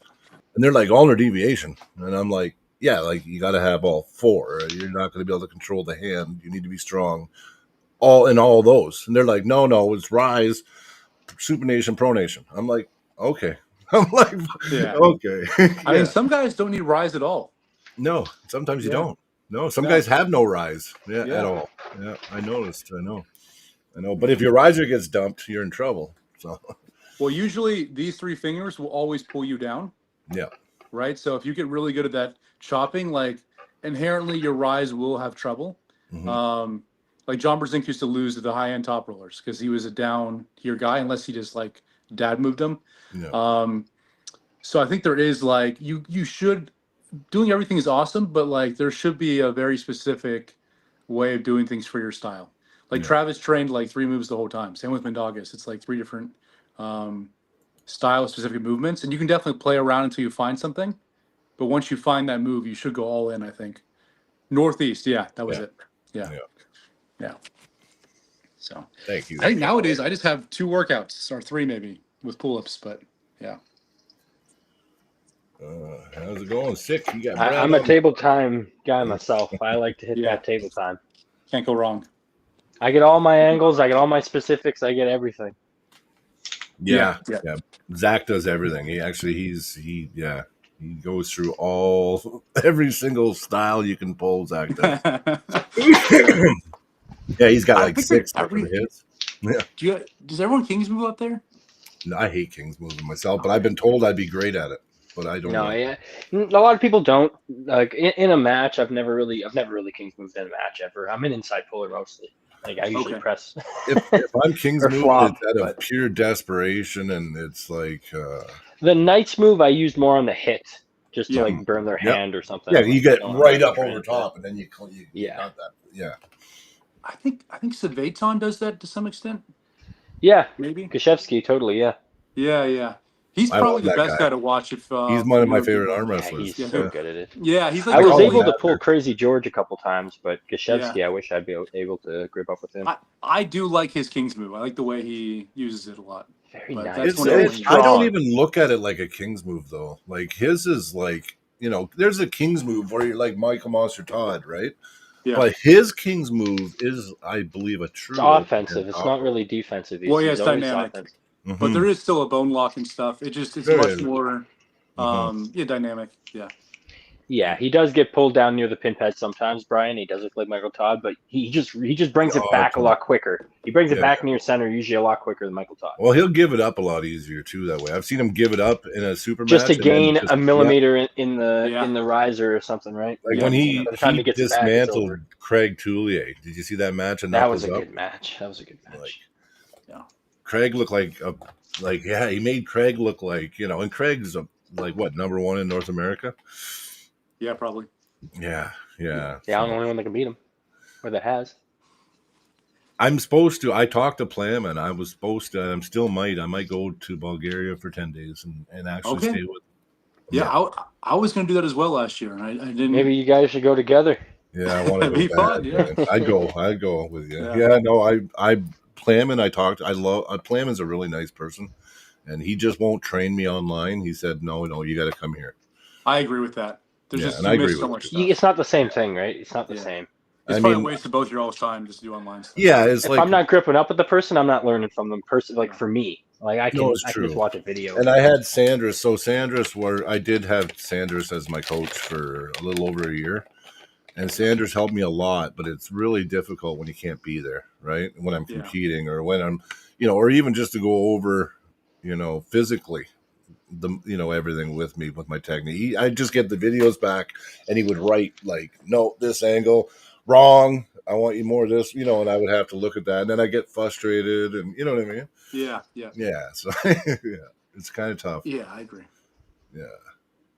And they're like, ulnar deviation. And I'm like, yeah, like you got to have all 4. You're not going to be able to control the hand. You need to be strong all those. And they're like, no, it's rise, supination, pronation. I'm like, okay. I'm like, okay. I mean, some guys don't need rise at all. No, sometimes you don't. No, some guys have no rise at all. Yeah, I noticed. I know. But if your riser gets dumped, you're in trouble. So. Well, usually these 3 fingers will always pull you down. Yeah. Right. So if you get really good at that chopping, like inherently your rise will have trouble. Like John Brzezinski used to lose to the high end top rollers because he was a down here guy, unless he just like dad moved him. So I think there is like you should doing everything is awesome, but like there should be a very specific way of doing things for your style. Like Travis trained like 3 moves the whole time. Same with Mendagas. It's like 3 different style specific movements, and you can definitely play around until you find something. But once you find that move, you should go all in. I think Northeast. Yeah, that was it. Yeah. So thank you. I think nowadays I just have 2 workouts or 3 maybe with pull-ups, but yeah. How's it going? Sick. You got I'm a table time guy myself. I like to hit that table time. Can't go wrong. I get all my angles. I get all my specifics. I get everything. Yeah. Zach does everything. He goes through every single style you can pull. Zach does. Yeah, he's got like 6 different hits. Yeah. Does everyone Kings move out there? No, I hate Kings moving myself, but I've been told I'd be great at it. But I don't know. A lot of people don't. Like in a match, I've never really Kings moved in a match ever. I'm an inside puller mostly. Like I usually press. if I'm Kings moving, it's out of pure desperation, and it's like the Knights move I used more on the hit, just to like burn their hand or something. Yeah, you get right up over top, and then you got that. Yeah. I think Sedvayton does that to some extent. Yeah, maybe Gashevsky, totally. Yeah. He's probably the best guy to watch. If he's one of my favorite arm wrestlers. He's so good at it. Yeah, he's like I was able to pull Crazy George a couple times, but Gashevsky, I wish I'd be able to grip up with him. I do like his Kings move. I like the way he uses it a lot. Very nice. I don't even look at it like a Kings move though. Like his is like, there's a Kings move where you're like Michael Monster Todd, right? Yeah. But his Kings move is, I believe, a true offensive. It's not really defensive. Well, yeah, it's dynamic. But there is still a bone lock and stuff. It's much more, dynamic. Yeah. Yeah, he does get pulled down near the pin pad sometimes, Brian. He does look like Michael Todd, but he just brings it back a lot quicker. He brings it back near center usually a lot quicker than Michael Todd. Well, he'll give it up a lot easier too that way. I've seen him give it up in a super just match to gain a millimeter in the riser or something, right? Like when he by the time he gets dismantled it back, Craig Tullier. Did you see that match? And that was a good match. That was a good match. Like, Craig looked like he made Craig look like, and Craig's number one in North America. Yeah, probably. Yeah. I'm the only one that can beat him, or that has. I'm supposed to. I talked to Plam, and I was supposed to. I might go to Bulgaria for 10 days and actually stay with him. Yeah, I was going to do that as well last year, and I didn't. Maybe you guys should go together. Yeah, I want to go. Be fun. Yeah, I'd go with you. Yeah, no, I Plam, I talked. I love Plam is a really nice person, and he just won't train me online. He said, no, you got to come here. I agree with that. There's just so much stuff. It's not the same thing, right? It's not the same. It's probably a waste of both your all's time just to do online stuff. Yeah, it's if like I'm not gripping up with the person, I'm not learning from them. For me, like I can just watch a video. And I had Sandras. So I did have Sandras as my coach for a little over a year, and Sandras helped me a lot. But it's really difficult when you can't be there, right? When I'm competing or when I'm, or even just to go over, physically. Everything with me with my technique. I just get the videos back, and he would write no, this angle wrong. I want you more of this, and I would have to look at that, and then I get frustrated, and you know what I mean? Yeah. So it's kind of tough. Yeah, I agree. Yeah,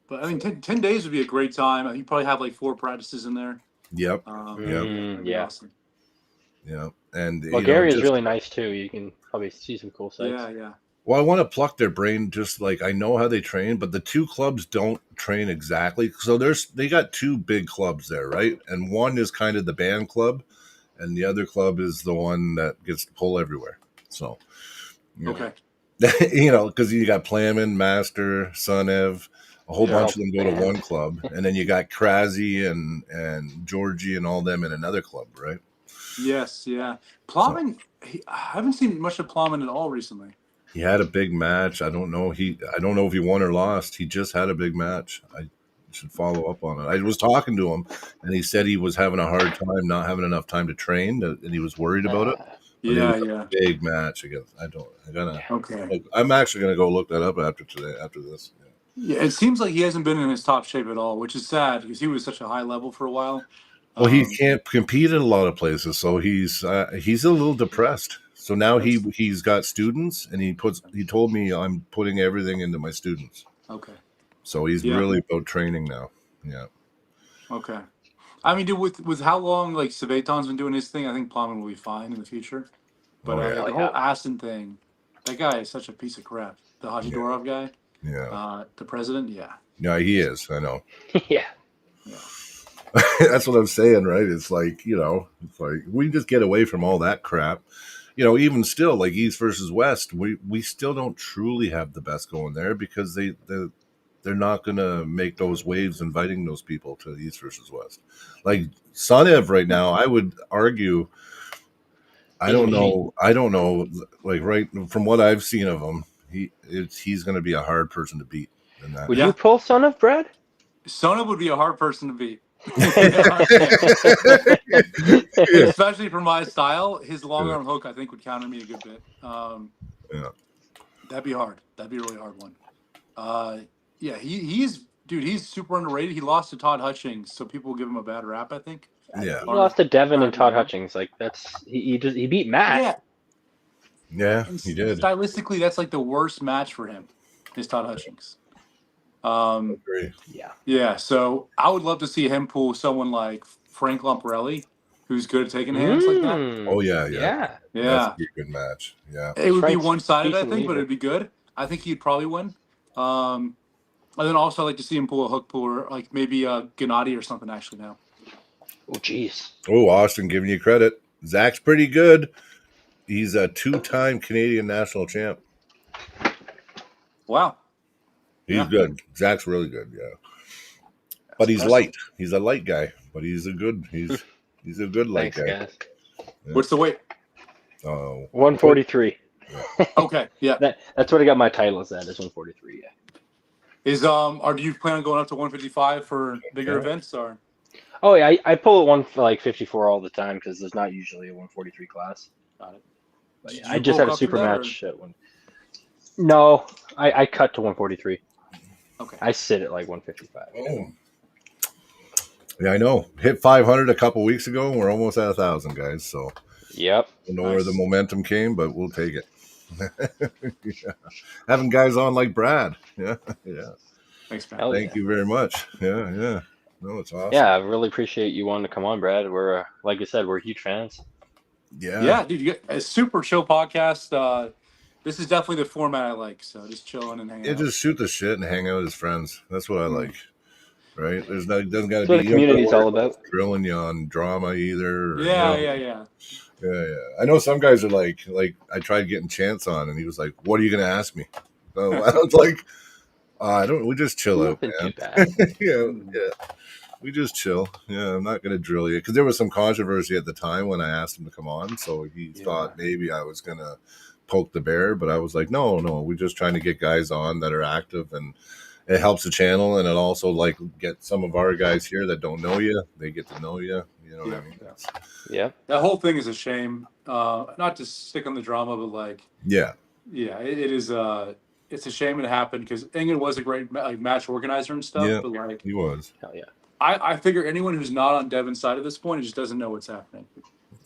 but I think 10 days would be a great time. You probably have 4 practices in there. Yep. Yeah. Awesome. Yeah, and Bulgaria is really nice too. You can probably see some cool sites. Yeah. Well, I want to pluck their brain. Just I know how they train, but the two clubs don't train exactly. So they got 2 big clubs there, right? And one is kind of the band club, and the other club is the one that gets to pull everywhere. So, okay, because you got Plamin, Master, Sunev, a whole bunch of them go to one club, and then you got Krasi and Georgie and all them in another club, right? Yes, yeah. Plamin, I haven't seen much of Plamin at all recently. He had a big match. I don't know if he won or lost. He just had a big match. I should follow up on it. I was talking to him, and he said he was having a hard time, not having enough time to train, and he was worried about it. Yeah. Big match again. Okay. I'm actually gonna go look that up after this. Yeah, it seems like he hasn't been in his top shape at all, which is sad because he was such a high level for a while. Well, he can't compete in a lot of places, so he's a little depressed. So now he's got students, and he told me I'm putting everything into my students. Okay. So he's really about training now. Yeah. Okay. I mean, dude, with how long Savetan's been doing his thing, I think Plamin will be fine in the future. But the whole Aston thing, that guy is such a piece of crap. The Hajidorov guy. Yeah. The president. Yeah. No, he is. I know. Yeah. That's what I'm saying, right? It's we just get away from all that crap. Even still, East versus West, we still don't truly have the best going there because they're not going to make those waves inviting those people to East versus West. Sunev right now, I would argue, I don't know, right from what I've seen of him, he's going to be a hard person to beat. In that. Would you pull Sunev, Brad? Sunev would be a hard person to beat. Especially for my style, his long arm hook I think would counter me a good bit. That'd be hard. That'd be a really hard one. He's super underrated. He lost to Todd Hutchings, so people will give him a bad rap, I think. Yeah, he lost to Devin and Todd Hutchings. He beat Matt. Yeah, he did. Stylistically, that's the worst match for him. Is Todd Hutchings. Agree. Yeah. So I would love to see him pull someone like Frank Lamparelli, who's good at taking hands like that. Oh yeah. That'd be a good match. Yeah, it would be one-sided, I think, but it'd be good. I think he'd probably win. And then also I'd like to see him pull a hook puller, maybe Gennady or something. Actually, now. Oh jeez. Oh, Austin, giving you credit. Zach's pretty good. He's a 2-time Canadian national champ. Wow. He's good. Zach's really good, but he's light. He's a light guy, but he's a good light guy. Guys. Yeah. What's the weight? 143. Okay, yeah. That's what I got my title as at, is 143, Do you plan on going up to 155 for bigger events or? Oh yeah, I pull at one for like 54 all the time because there's not usually a 143 class. Got it. But Did yeah, you I just bulk had a up to super that, match at one. No, I cut to 143. Okay. I sit at like 155. Oh. Yeah, I know. Hit 500 a couple weeks ago, and we're almost at 1,000, guys. So Yep. I don't know where the Nice. momentum came, but we'll take it. Yeah. Having guys on like Brad. Yeah, yeah. Thanks, man. Hell Thank yeah. you very much. Yeah, yeah. No, it's awesome. Yeah, I really appreciate you wanting to come on, Brad. We're like I said, we're huge fans. Yeah. Yeah, dude, you get a super chill podcast. This is definitely the format I like. So just chilling and hanging Yeah, out. just shoot the shit and hang out as friends. That's what I like. Right? There's not doesn't got to That's be what the you don't gotta community's worry all about about. drilling you on drama either. Or, Yeah, yeah, yeah. yeah. I know some guys are like I tried getting Chance on, and he was like, "What are you gonna ask me?" So I was like, "I don't. We just chill out, Nothing too man. bad. Yeah, yeah. We just chill. Yeah, I'm not gonna drill you because there was some controversy at the time when I asked him to come on, so he thought maybe I was gonna poke the bear, but I was like, no, we're just trying to get guys on that are active, and it helps the channel, and it also like get some of our guys here that don't know you, they get to know you. You know what I mean? Yeah. That whole thing is a shame. Not to stick on the drama, but like, Yeah, it is. It's a shame it happened because England was a great match organizer and stuff. yeah, But like, he was. Hell yeah. I figure anyone who's not on Devin's side at this point just doesn't know what's happening.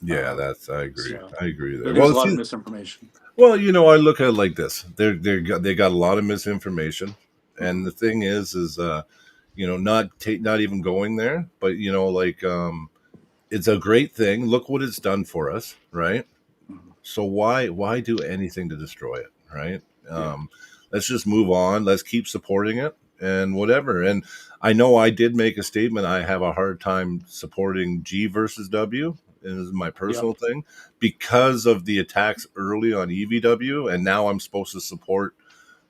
Yeah, I agree. So I agree there. there's Well, a lot see, of misinformation. well, I look at it like this. They got a lot of misinformation, and the thing is, not even going there, but it's a great thing. Look what it's done for us, right? Mhm. So why do anything to destroy it, right? Yeah. Let's just move on. Let's keep supporting it and whatever. And I know I did make a statement. I have a hard time supporting G versus W. This is my personal thing because of the attacks early on EVW, and now I'm supposed to support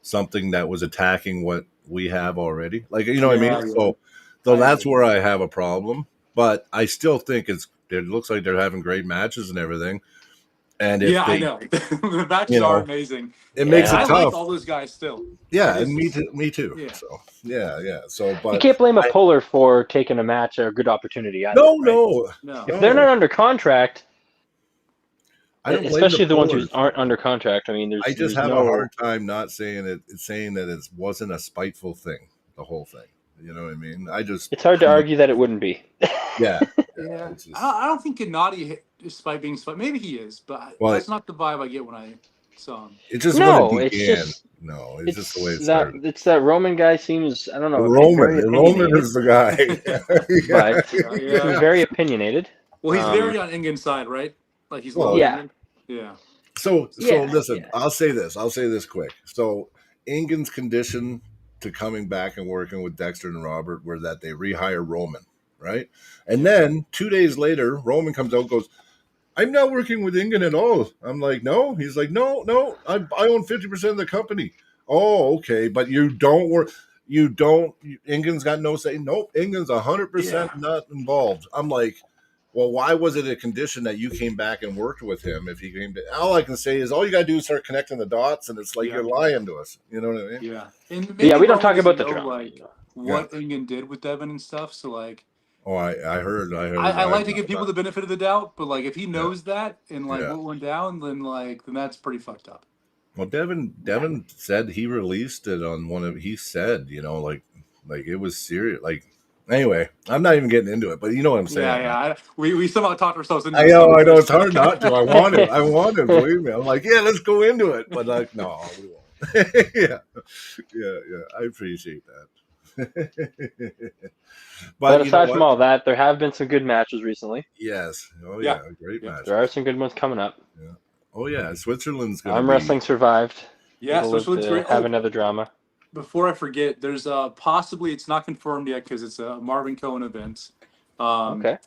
something that was attacking what we have already. Like, you know what I mean? Yeah. So I that's agree. where I have a problem. But I still think it looks like they're having great matches and everything. And if Yeah, I they, know. The matches you are know, amazing. it makes And it Yeah. I like tough. all those guys still. Yeah, It's and just, me too. yeah. So yeah. So, You but can't blame a I, puller for taking a match or a good opportunity either, no, right? No. If they're not under contract, I don't blame the especially the ones who pullers. aren't under contract, I mean, I just there's have a no. hard time not saying it, saying that it wasn't a spiteful thing, the whole thing. You know what I mean? I just, It's hard to argue that it wouldn't be. yeah. Yeah. It's just, I don't think Gennady, despite being spite, maybe he is, but well, that's not the vibe I get when I saw him. it's just when it No, it's began. just No, it's just the way it that started. Roman guy seems, I don't know, Roman very opinionated, is the guy. but Yeah. he's very opinionated. Well, he's very on Ingen's side, right? Like he's Well, low yeah. Ingen. Yeah. So Yeah, listen, yeah. I'll say this quick. So Ingen's condition to coming back and working with Dexter and Robert were that they rehire Roman, right? And then 2 days later, Roman comes out and goes, I'm not working with Ingen at all. I'm like, no. He's like, no, I own 50% of the company. Oh, okay, but you don't work. You don't. Ingen's got no say. Nope, Ingen's 100% not involved. I'm like, well, why was it a condition that you came back and worked with him if he came to? All I can say is all you got to do is start connecting the dots, and it's like you're lying to us. You know what I mean? Yeah. And maybe Yeah, we don't Roman talk about doesn't the know, drama. like what Ingen did with Devin and stuff. So like, Oh, I heard. I like to give people the benefit of the doubt, but like if he Yeah. knows that and like Yeah. what went down, then that's pretty fucked up. Well, Devin said he released it on one of. He said, like it was serious. Like, anyway, I'm not even getting into it, but you know what I'm saying. Yeah. We somehow talked ourselves into I this know. It's conversation. hard not to. I want it. Believe me. I'm like, yeah, let's go into it. But like, no, we won't. yeah. I appreciate that. But you know aside from what? all that, there have been some good matches recently. Yes. Oh Yeah. yeah, great match. There are some good ones coming up. Yeah. Oh yeah, Switzerland's gonna Arm be. wrestling survived. Yeah, People so live Switzerland's to great. have another drama. Before I forget, there's possibly, it's not confirmed yet because it's a Marvin Cohen event. Okay.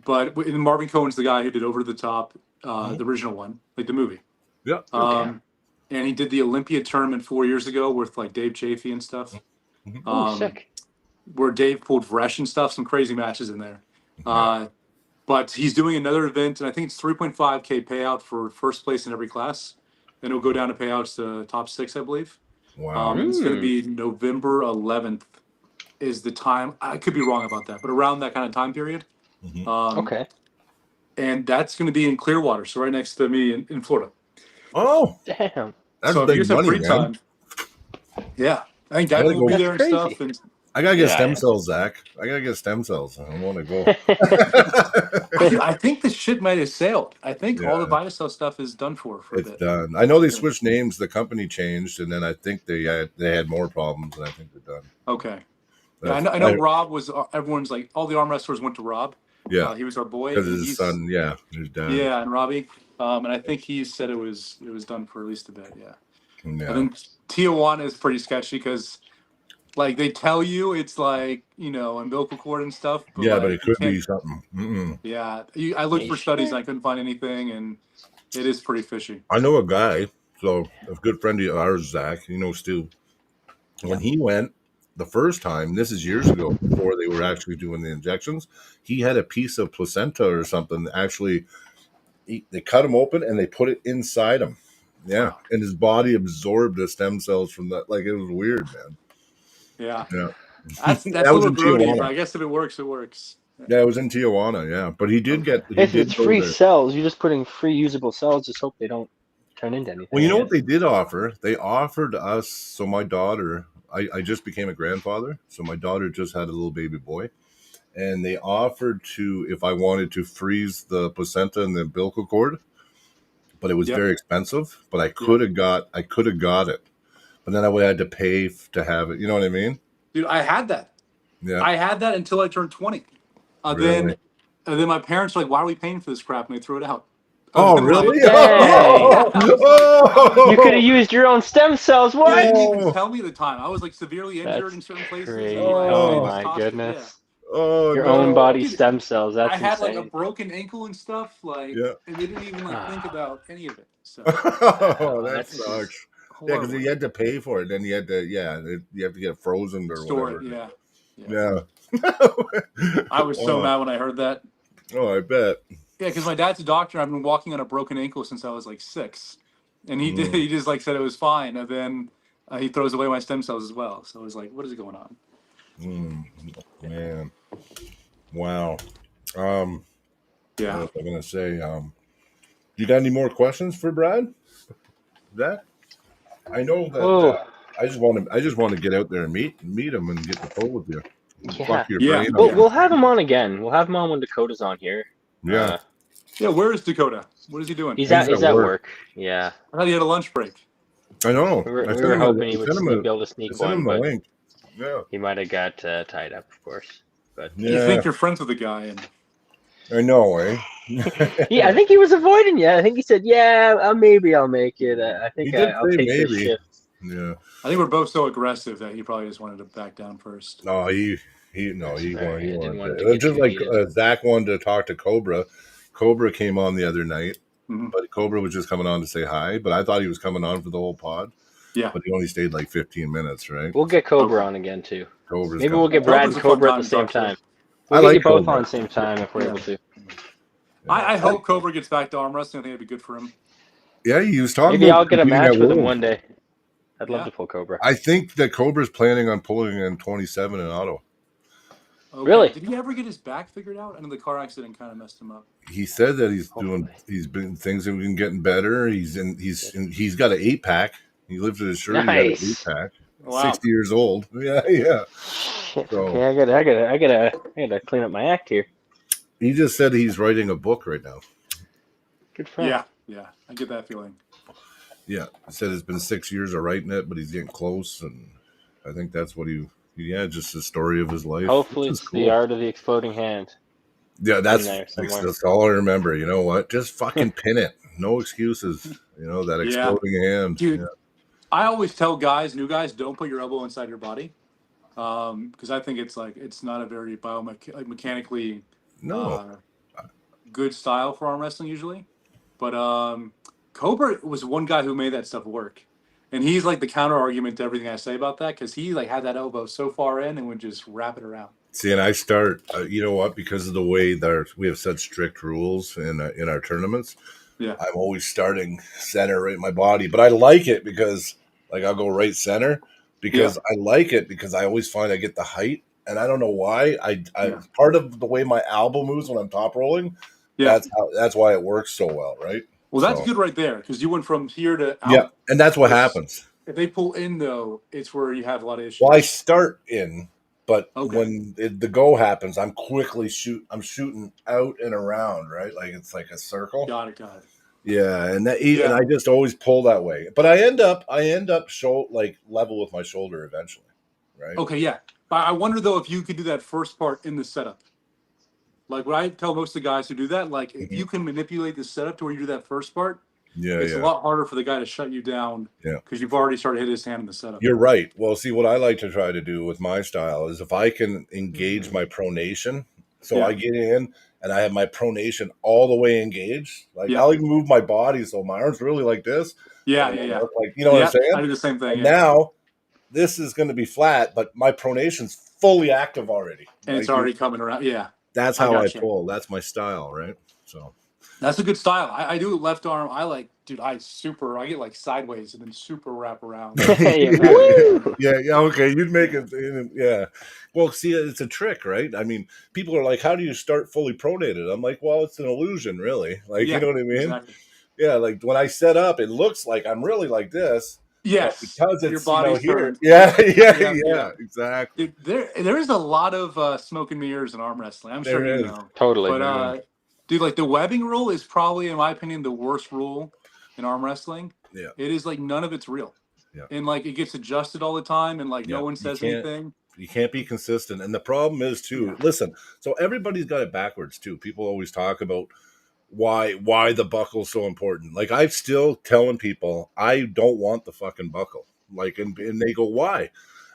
But Marvin Cohen's the guy who did Over the Top, the original one, like the movie. Yeah. And he did the Olympia tournament 4 years ago with like Dave Chafee and stuff. Oh, sick. Where Dave pulled Vresh and stuff, some crazy matches in there. But he's doing another event, and I think it's 3.5K payout for first place in every class. Then it'll go down to payouts to top 6, I believe. Wow. And it's going to be November 11th is the time. I could be wrong about that, but around that kind of time period. Mhm. Okay. And that's going to be in Clearwater, so right next to me in Florida. Oh, Damn. that's So if you big guys have money, free man. time, yeah, I think I gotta Devin will be go. That's there and crazy. stuff. And I gotta get Yeah, stem yeah. cells, Zach. I gotta get stem cells. I want to go. I think the shit might have sailed. I think all the Yeah, VitaCell stuff is done for a it's bit. done. I know they Yeah. switched names. The company changed, and then I think they had more problems, and I think they're done. Okay. Yeah, That's I know Rob was, everyone's like, all the arm wrestlers went to Rob. yeah, He was our boy, because and his he's, son, yeah, his dad. yeah, and Robbie. And I think he said it was done for at least a bit, yeah. Yeah. And then Tijuana is pretty sketchy because, like, they tell you it's like, umbilical cord and stuff, but Yeah, but like it you could can't. be something. Mm-mm. Yeah, I looked You for studies sure? and I couldn't find anything, and it is pretty fishy. I know a guy, so a good friend of ours, Zach, Stu. When he went the first time, this is years ago, before they were actually doing the injections, he had a piece of placenta or something. Actually, they cut him open and they put it inside him. Yeah, Wow. and his body absorbed the stem cells from that. Like, it was weird, man. Yeah, Yeah, that's that a was little in grody, but Tijuana. I guess if it works, it works. Yeah, it was in Tijuana. Yeah, but he Okay. he If it's did go free there. cells, you're just putting free usable cells. Just hope they don't turn into anything. Well, you I know what guess. they did offer? They offered us. So my daughter, I just became a grandfather. So my daughter just had a little baby boy, and they offered to, if I wanted to, freeze the placenta and the umbilical cord, but it was Yep. very expensive. But I Yep. could have got it, but then I would have had to pay to have it. You know what I mean? Dude, I had that. Yeah. I had that until I turned 20. Really? Then my parents were like, "Why are we paying for this crap?" And they threw it out. Oh, Then like, really? Dang. yeah, I was like, You could have used your own stem cells. they What? didn't even Oh, tell me at the time. I was like severely injured That's in certain places, and crazy. like Oh they oh, just my tossed it. Yeah, goodness. oh Your own no. body dude, stem cells. I That's had like a insane. broken ankle and stuff, like, Yeah. and they didn't even like think about any of it. So Oh, that That's this is sucks. Yeah, because horrible. you had to pay for it. Then you had to, you have to get it frozen or Store it, whatever. yeah. Yeah. I was so Oh, mad when I heard that. I bet. Yeah, because my dad's a doctor. I've been walking on a broken ankle since I was like 6, and he did. Mm, He just like said it was fine, and then he throws away my stem cells as well. So I was like, "What is going on?" man. Wow. What Yeah. was I gonna say? You got any more questions for Brad? That I know that oh I just want to get out there and meet him and get the pull with you. yeah. Fuck your Yeah. brain Well, up. we'll have him on again. We'll have him on when Dakota's on here. Yeah. Yeah. Where is Dakota? What is he doing? He's He's at at work. work. Yeah. I thought he had a lunch break. I know. We were, I we sent were him hoping I he would sent him be able to I sneak sent one, him the but link. Yeah. he might have got tied up, of course. But You Yeah. think you're friends with the guy, and I know, eh? yeah, I think he was avoiding you. I think he said, "Yeah, maybe I'll make it. I think He did I'll say take this maybe. shift." Yeah. I think we're both so aggressive that he probably just wanted to back down first. No, he That's he fair. He didn't wanted want it to. to It was get just too like heated. Zach wanted to talk to Cobra. Cobra came on the other night, Mhm. but Cobra was just coming on to say hi. But I thought he was coming on for the whole pod. Yeah. But he only stayed like 15 minutes, right? We'll get Cobra Okay. on again too. Cobra's Maybe coming we'll get on. Brad Cobra's and a fun Cobra at time the to same talk to. time. I We'll get like you both Cobra. on same time if we're Yeah. able to. I hope Cobra gets back to arm wrestling. I think it'd be good for him. Yeah, he was talking Maybe about I'll get a competing match at with him World. one day. I'd love Yeah. to pull Cobra. I think that Cobra's planning on pulling in 27 in Ottawa. Okay. Really? Did he ever get his back figured out? I know the car accident kind of messed him up. He said that Hopefully. he's been things have been getting better. He's got an 8-pack. He lifted his shirt. Nice. He got an 8-pack. Wow. 60 years old. Yeah, yeah. Shit. So- Okay, I gotta clean up my act here. He just said he's writing a book right now. Good friend. Yeah. Yeah. I get that feeling. Yeah, he said it's been 6 years of writing it, but he's getting close, and I think that's what just the story of his life. Hopefully, Which is it's cool. the art of the exploding hand. Yeah, in there somewhere. that's all I remember. You know what? Just fucking pin it. No excuses. You know, that Yeah. exploding hand. Dude, Yeah. I always tell new guys, don't put your elbow inside your body, because I think it's not a very mechanically No. good style for arm wrestling usually. But Cobra was one guy who made that stuff work, and he's like the counter argument to everything I say about that, because he like had that elbow so far in and would just wrap it around. See, and I start, you know what? Because of the way that we have such strict rules in our tournaments, Yeah. I'm always starting center right in my body. But I like it because Like I'll go right center because I like it because I always find I get the height, and I don't know why. I part of the way my elbow moves when I'm top rolling. Yeah. That's why it works so well, right? Well, that's good right there because you went from here to out. Yeah, and that's what happens. If they pull in though, it's where you have a lot of issues. Well, I start in, but Okay. when the go happens, I'm shooting out and around, right? Like it's like a circle. Got it. Yeah, and I just always pull that way. But I end up like level with my shoulder eventually, right? Okay, yeah. But I wonder though if you could do that first part in the setup. Like what I tell most of the guys who do that, like if you can manipulate the setup to where you do that first part, it's a lot harder for the guy to shut you down. Yeah, because you've already started hitting his hand in the setup. You're right. Well, see, what I like to try to do with my style is if I can engage my pronation, so I get in and I have my pronation all the way engaged. Like I'll even move my body so my arms really like this. Yeah. Like you know what I'm saying? I do the same thing. And now this is going to be flat, but my pronation's fully active already, and it's already coming around. Yeah, that's how I pull. That's my style, right? So that's a good style. I do left arm. I like, dude. I get like sideways and then super wrap around. yeah. Okay, you'd make it. Yeah. Well, see, it's a trick, right? I mean, people are like, "How do you start fully pronated?" I'm like, "Well, it's an illusion, really. Like, you know what I mean? Exactly. Yeah. Like when I set up, it looks like I'm really like this. Yes, because it's your body's here. turned. Yeah, exactly. Dude, there is a lot of smoke and mirrors in arm wrestling. I'm sure you know. Totally. But dude, like the webbing rule is probably, in my opinion, the worst rule in arm wrestling. Yeah. It is like none of it's real. Yeah. And like it gets adjusted all the time, and like no one says anything. You can't be consistent. And the problem is too, listen, so everybody's got it backwards too. People always talk about why the buckle's so important. Like I'm still telling people I don't want the fucking buckle. Like and they go, why?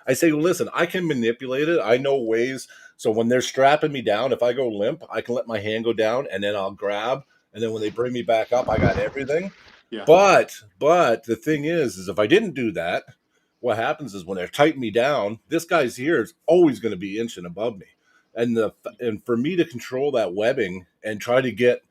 I say, well, listen, I can manipulate it. I know ways. So when they're strapping me down, if I go limp, I can let my hand go down and then I'll grab. And then when they bring me back up, I got everything. Yeah. But the thing is if I didn't do that, what happens is when they're tightening me down, this guy's here is always going to be inching above me. And for me to control that webbing and try to get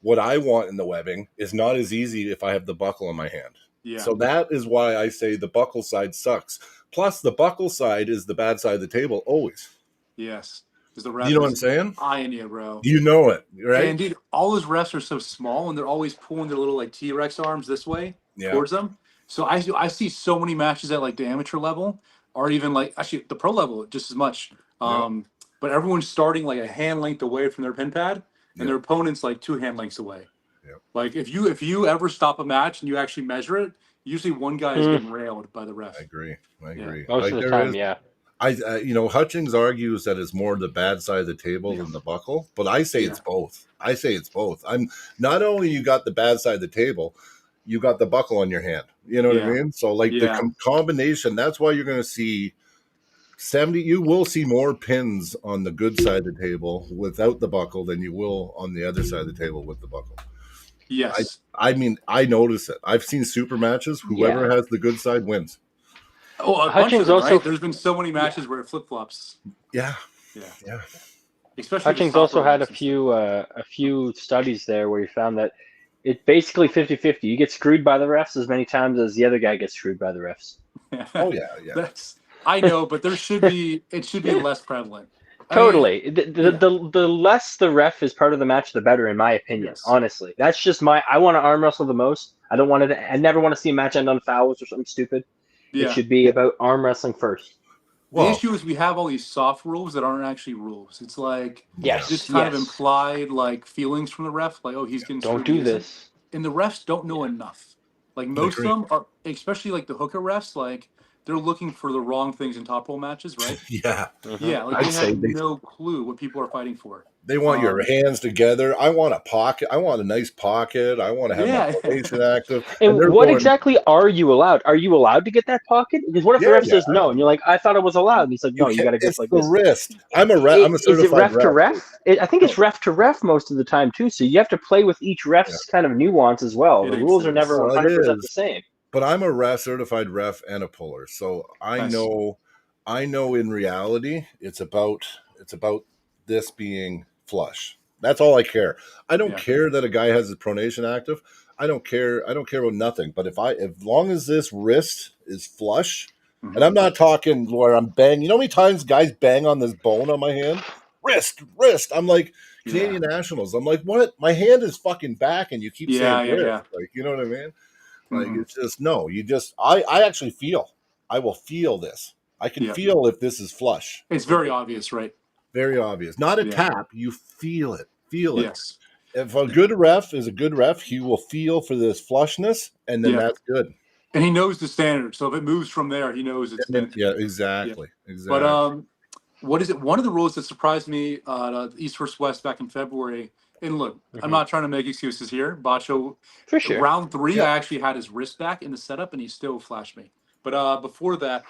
what I want in the webbing is not as easy if I have the buckle in my hand. Yeah. So that is why I say the buckle side sucks. Plus, the buckle side is the bad side of the table always. Yes. You know what I'm saying? Eyeing you, bro. You know it, right? And dude, all those refs are so small, and they're always pulling their little like T-Rex arms this way towards them. So I see so many matches at like the amateur level, or even like actually the pro level just as much. But everyone's starting like a hand length away from their pin pad, and their opponent's like 2 hand lengths away. Like if you ever stop a match and you actually measure it, usually one guy is getting railed by the ref. I agree. Most of the time, Hutchings argues that it's more the bad side of the table than the buckle, but I say it's both. I'm not only you got the bad side of the table, you got the buckle on your hand. You know what I mean? So like the combination, that's why you're going to see 70. You will see more pins on the good side of the table without the buckle than you will on the other side of the table with the buckle. Yes. I mean, I notice it. I've seen super matches. Whoever has the good side wins. Oh, Hutchings them, also. Right? There's been so many matches where it flip flops. Yeah. Especially Hutchings also had a few studies there where he found that it basically 50-50. You get screwed by the refs as many times as the other guy gets screwed by the refs. Oh yeah. I know, but it should be less prevalent. Totally. The less the ref is part of the match, the better, in my opinion. Yes. Honestly, that's just I want to arm wrestle the most. I never want to see a match end on fouls or something stupid. Yeah. It should be about arm wrestling first. The issue is we have all these soft rules that aren't actually rules. It's like just kind of implied like feelings from the ref, like he's getting don't do this, and the refs don't know enough. Like most of them are, especially like the hooker refs, like they're looking for the wrong things in top roll matches, right? Yeah. Like they have no clue what people are fighting for. They want your hands together. I want a pocket. I want a nice pocket. I want to have my formation active. And what exactly are you allowed? Are you allowed to get that pocket? Because what if the ref says no, and you're like, I thought it was allowed, and he's like, no, you got to get like this. It's the wrist. I'm a certified ref. Is it ref to ref? I think it's ref to ref most of the time too. So you have to play with each ref's kind of nuance as well. The rules are never 100% the same. But I'm a certified ref and a puller, so I know in reality it's about this being flush. That's all I care. I don't Yeah. care that a guy has his pronation active. I don't care. I don't care about nothing. But as long as this wrist is flush, and I'm not talking where I'm banging. You know how many times guys bang on this bone on my hand? Wrist. I'm like Canadian nationals. I'm like, what? My hand is fucking back, and you keep saying wrist. Like, you know what I mean? Like, it's just no. You just I actually feel. I will feel this. I can feel if this is flush. It's very obvious, right? Very obvious. Not a tap. You feel it. Feel it. Yes. If a good ref is a good ref, he will feel for this flushness, and then that's good. And he knows the standard. So if it moves from there, he knows it's good. Yeah, exactly. Yeah. Exactly. But what is it? One of the rules that surprised me East vs. West back in February. And look, I'm not trying to make excuses here. Bacho, For sure. round 3, I actually had his wrist back in the setup, and he still flashed me. But before that,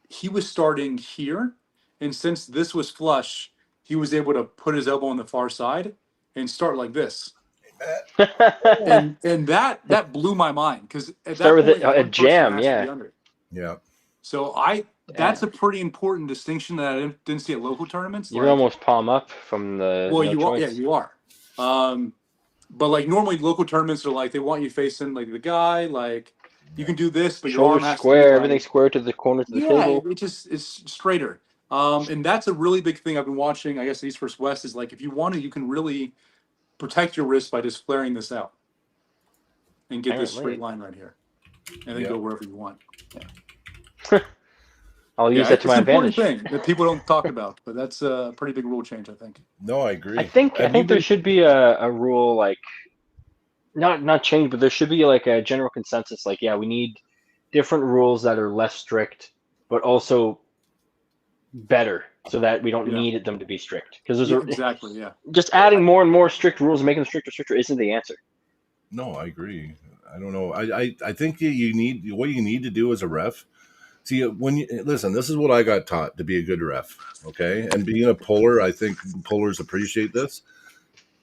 he was starting here, and since this was flush, he was able to put his elbow on the far side and start like this. and that blew my mind because at Start that with point, a one jam, person has to be under. Yeah. So that's a pretty important distinction that I didn't see at local tournaments. You're almost palm up from the. Well, no you are. choice. Yeah, you are. But like normally local tournaments are like they want you facing like the guy. Like you can do this, but your arm Shoulders has square, to be everything square to the corners of the table. it's straighter. And that's a really big thing I've been watching. I guess East vs. West is like if you want to, you can really protect your wrist by just flaring this out and get this straight line right here, and then go wherever you want. Yeah. I'll use that to my advantage. It's an important thing that people don't talk about, but that's a pretty big rule change, I think. No, I agree. I think there should be a rule like not change, but there should be like a general consensus. Like, we need different rules that are less strict, but also better, so that we don't need them to be strict. Because there's just adding more and more strict rules and making them stricter isn't the answer. No, I agree. I don't know. I think you need what you need to do as a ref. See, when you listen, this is what I got taught to be a good ref. Okay, and being a puller, I think pullers appreciate this.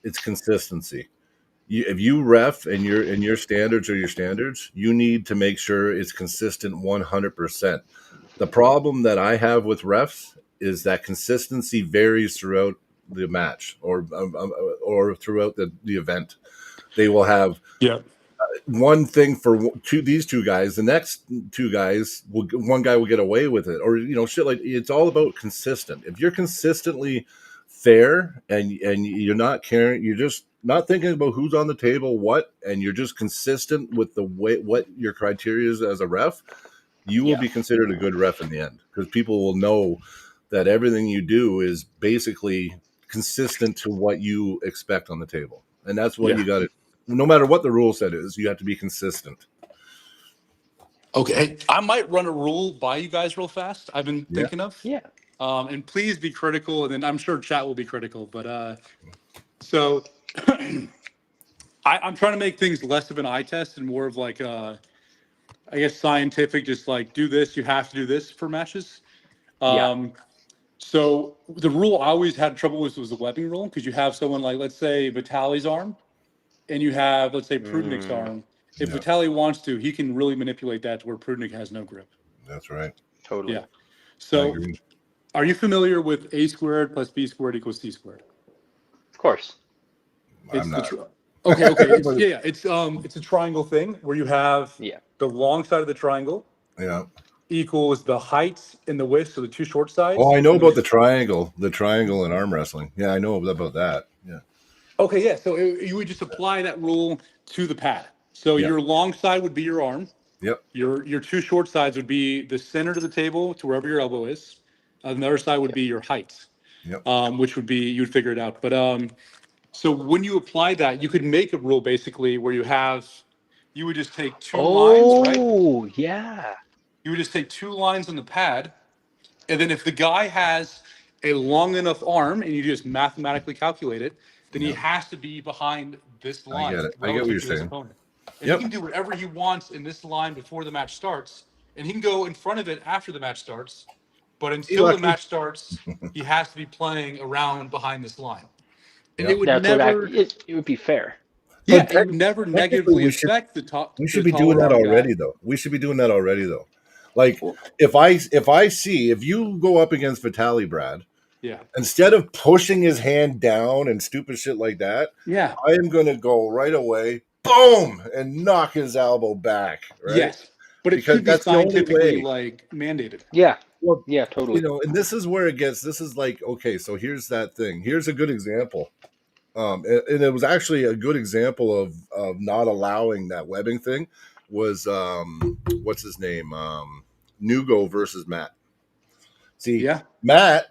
It's consistency. If you ref and your standards are your standards, you need to make sure it's consistent 100%. The problem that I have with refs is that consistency varies throughout the match or throughout the event. They will have one thing for these two guys. The next two guys one guy will get away with it, or shit like it's all about consistent. If you're consistently fair and you're not caring, you're just not thinking about who's on the table, and you're just consistent with the way what your criteria is as a ref, you will be considered a good ref in the end, because people will know that everything you do is basically consistent to what you expect on the table, and that's what you got to. No matter what the rule set is, you have to be consistent. Okay, I might run a rule by you guys real fast. I've been thinking of. Yeah. And please be critical, and then I'm sure chat will be critical. But so I'm trying to make things less of an eye test and more of like I guess scientific. Just like do this, you have to do this for matches. So the rule I always had trouble with was the webbing rule, because you have someone like, let's say Vitaly's arm, and you have, let's say, Prudnik's arm. If Vitaly wants to, he can really manipulate that to where Prudnik has no grip. That's right. Totally. Yeah. So are you familiar with A squared plus B squared equals C squared? Of course. I'm not. Okay. It's a triangle thing where you have the long side of the triangle equals the height and the width, so the two short sides. Oh, I know about the triangle in arm wrestling. Yeah, I know about that. Yeah. Okay, yeah. So you would just apply that rule to the pad. So your long side would be your arm. Yep. Your two short sides would be the center of the table to wherever your elbow is. And the other side would be your height. Yep. Which would be, you'd figure it out. But so when you apply that, you could make a rule basically where you would just take two lines, right? Oh, yeah. You would just take two lines on the pad, and then if the guy has a long enough arm, and you just mathematically calculate it, then he has to be behind this line. I get it. I get what you're saying. Opponent. And he can do whatever he wants in this line before the match starts, and he can go in front of it after the match starts. But until the match starts, he has to be playing around behind this line. And it would it would be fair. Yeah, it would never negatively affect the top. We should be doing that already, though. We should be doing that already, though. Like if you go up against Vitaly, Brad, Yeah. Instead of pushing his hand down and stupid shit like that, Yeah. I am going to go right away, boom, and knock his elbow back, right? Yes. But it Because should be that's the only scientifically way. like mandated. Yeah. Well, Yeah, totally. and this is where it gets. This is like, okay, so here's that thing. Here's a good example. And it was actually a good example of not allowing that webbing thing. Was what's his name? Nugo versus Matt. See, Yeah. Matt,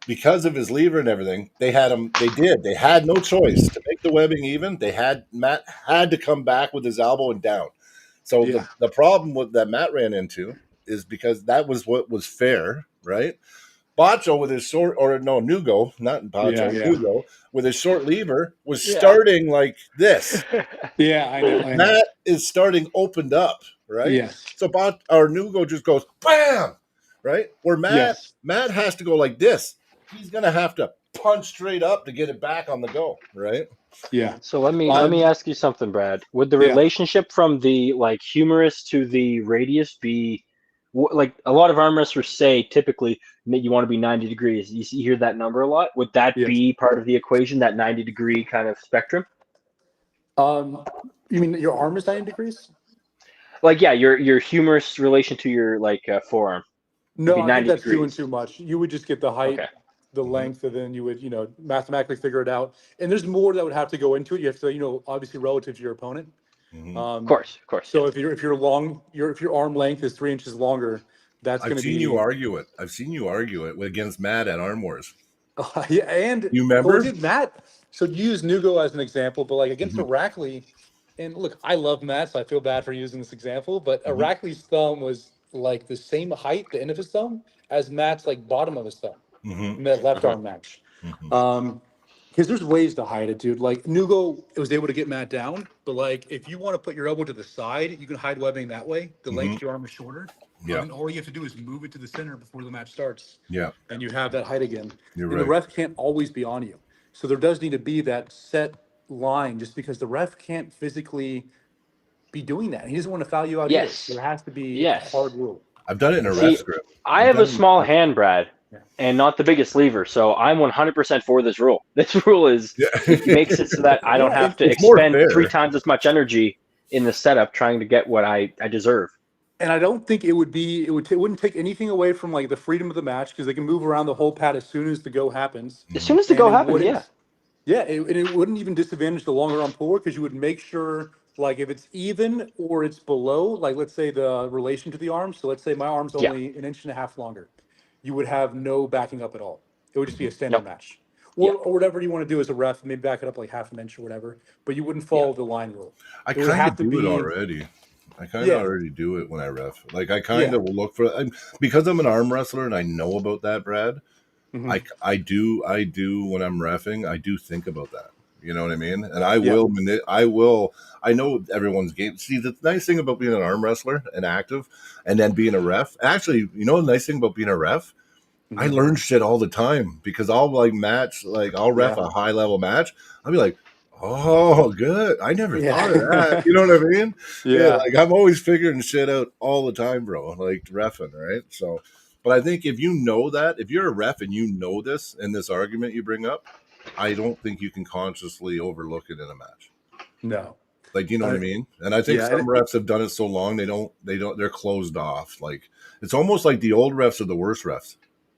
because of his lever and everything, they had him. They did. They had no choice to make the webbing even. Matt had to come back with his elbow and down. So Yeah. the problem that Matt ran into is because that was what was fair, right? Bacho with his short, or no, Nugo, not Bacho, Yeah. Nugo with his short lever was Yeah. starting like this. Yeah, I know. Matt is starting opened up, right? Yes. So our Nugo just goes bam, right? Where Yes. Matt has to go like this. He's gonna have to punch straight up to get it back on the go, right? Yeah. So let me ask you something, Brad. Would the Yeah. relationship from the like humerus to the radius be like a lot of arm wrestlers say typically you want to be 90 degrees. You hear that number a lot. Would that Yes. be part of the equation, that 90-degree kind of spectrum? You mean your arm is 90 degrees? Like, yeah, your humerus relation to your like forearm would No, be I think 90 that's doing degrees. too much. You would just get the height, Okay. the length, and then you would, mathematically figure it out. And there's more that would have to go into it. You have to, obviously relative to your opponent. Mhm. Of course. So Yeah. if you're long, if your arm length is 3 inches longer, that's going I've to seen be. you argue it. I've seen you argue it against Matt at Arm Wars. Yeah, and You remember? did Matt? So you use Nugo as an example, but like against Mhm. Arackley, and look, I love Matt, so I feel bad for using this example, but Mhm. Arackley's thumb was like the same height, the end of his thumb, as Matt's like bottom of his thumb Mhm. in that left arm match. Mhm. Because there's ways to hide it, dude. Like Nugo was able to get Matt down, but like if you want to put your elbow to the side, you can hide webbing that way. The length Mhm. of your arm is shorter. Yeah. And all you have to do is move it to the center before the match starts. Yeah. And you have that height again. You're And the right. ref can't always be on you. So there does need to be that set line just because the ref can't physically be doing that. He doesn't want to foul you out Yes. either. There has to be a Yes. hard rule. I've done it in a See, ref script. I have a small hand, Brad, and not the biggest lever, so I'm 100% for this rule. This rule Yeah. it makes it so that I don't have to It's more expend fair. 3 times as much energy in the setup trying to get what I deserve. And I don't think it wouldn't take anything away from like the freedom of the match because they can move around the whole pad as soon as the go happens. As soon as the And go it happens, wouldn't, yeah. yeah, it wouldn't even disadvantage the longer arm puller because you would make sure like if it's even or it's below, like let's say the relation to the arm. So let's say my arm's Yeah. only an inch and a half longer. You would have no backing up at all. It would just be a standard Nope. match. Yeah. Or whatever you want to do as a ref, maybe back it up like half an inch or whatever, but you wouldn't follow the line rule. I It would kind have of to do it be already. I kind of Yeah. already do it when I ref. Like I kind Yeah. of will look for because I'm an arm wrestler and I know about that, Brad. Mhm. I do when I'm reffing. I do think about that. You know what I mean? And I Yeah. will. I will. I know everyone's game. See, the nice thing about being an arm wrestler and active, and then being a ref. Actually, you know the nice thing about being a ref. I Mhm. learn shit all the time because I'll I'll ref Yeah. a high level match. I'll be like, oh, good. I never thought of that. Yeah. You know what I mean? Yeah, Yeah. like I'm always figuring shit out all the time, bro. Like reffing, right? So, but I think if you know that, if you're a ref and you know this in this argument you bring up, I don't think you can consciously overlook it in a match. No. Like, you know what I mean? And I think Yeah. some refs have done it so long they're closed off. Like it's almost like the old refs are the worst refs.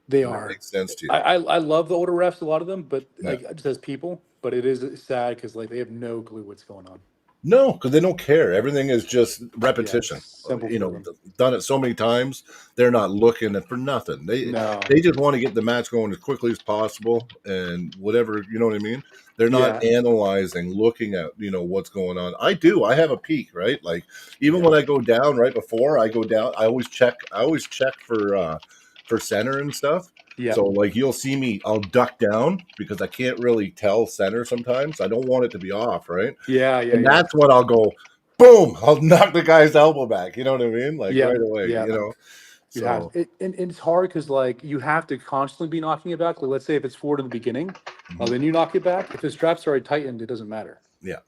They If that are. makes sense to you. I love the older refs, a lot of them, but Yeah. like just as people, but it is sad because like they have no clue what's going on. No, because they don't care. Everything is just repetition. Simple You for know, them. done it so many times, they're not looking for nothing. No. They just want to get the match going as quickly as possible, and whatever, you know what I mean. They're not Yeah. analyzing, looking at what's going on. I do. I have a peek, right? Like even when I go down, right before I go down, I always check. I always check for center and stuff. Yeah. So like you'll see me, I'll duck down because I can't really tell center sometimes. I don't want it to be off, right? Yeah. Yeah. And Yeah. that's when I'll go, boom, I'll knock the guy's elbow back. You know what I mean? Like Yeah. right away, Yeah. You have So it, and it's hard because like you have to constantly be knocking it back. Like let's say if it's forward in the beginning, then you knock it back. If the straps are already tightened, it doesn't matter. yeah.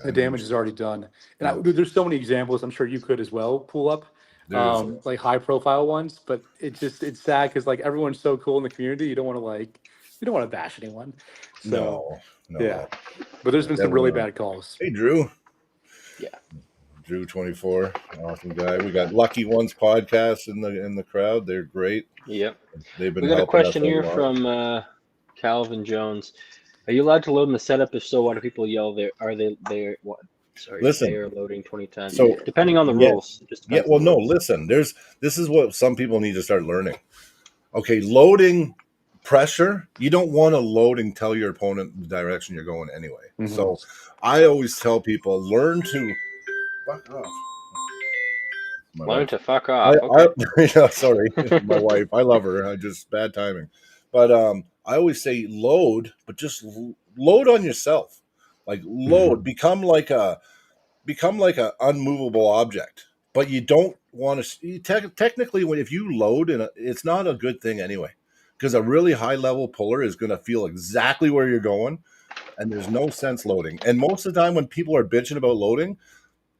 The damage is already done. And dude, there's so many examples. I'm sure you could as well pull up, like high profile ones. But it's sad because like everyone's so cool in the community. You don't want to like you don't want to bash anyone. So No. yeah, but there's been some really bad calls. Hey, Drew. Yeah. Drew 24, awesome guy. We got Lucky Ones podcast in the crowd. They're great. Yep. They've been We got a helping us question a here lot. from Calvin Jones. Are you allowed to load in the setup? If so, why do people yell? Listen, they are loading 20 times. so Depending on the yeah, rules. It just yeah. depends Well, on the no. rules. Listen, this is what some people need to start learning. Okay, loading pressure. You don't want to load and tell your opponent the direction you're going anyway. Mhm. So I always tell people learn to fuck off. My Learn wife. to fuck off. Yeah, sorry, my wife. I love her. I just bad timing. But I always say load, but just load on yourself. Like load, become like a unmovable object. But you don't want to. Technically, if you load, it's not a good thing anyway, because a really high level puller is going to feel exactly where you're going, and there's no sense loading. And most of the time, when people are bitching about loading,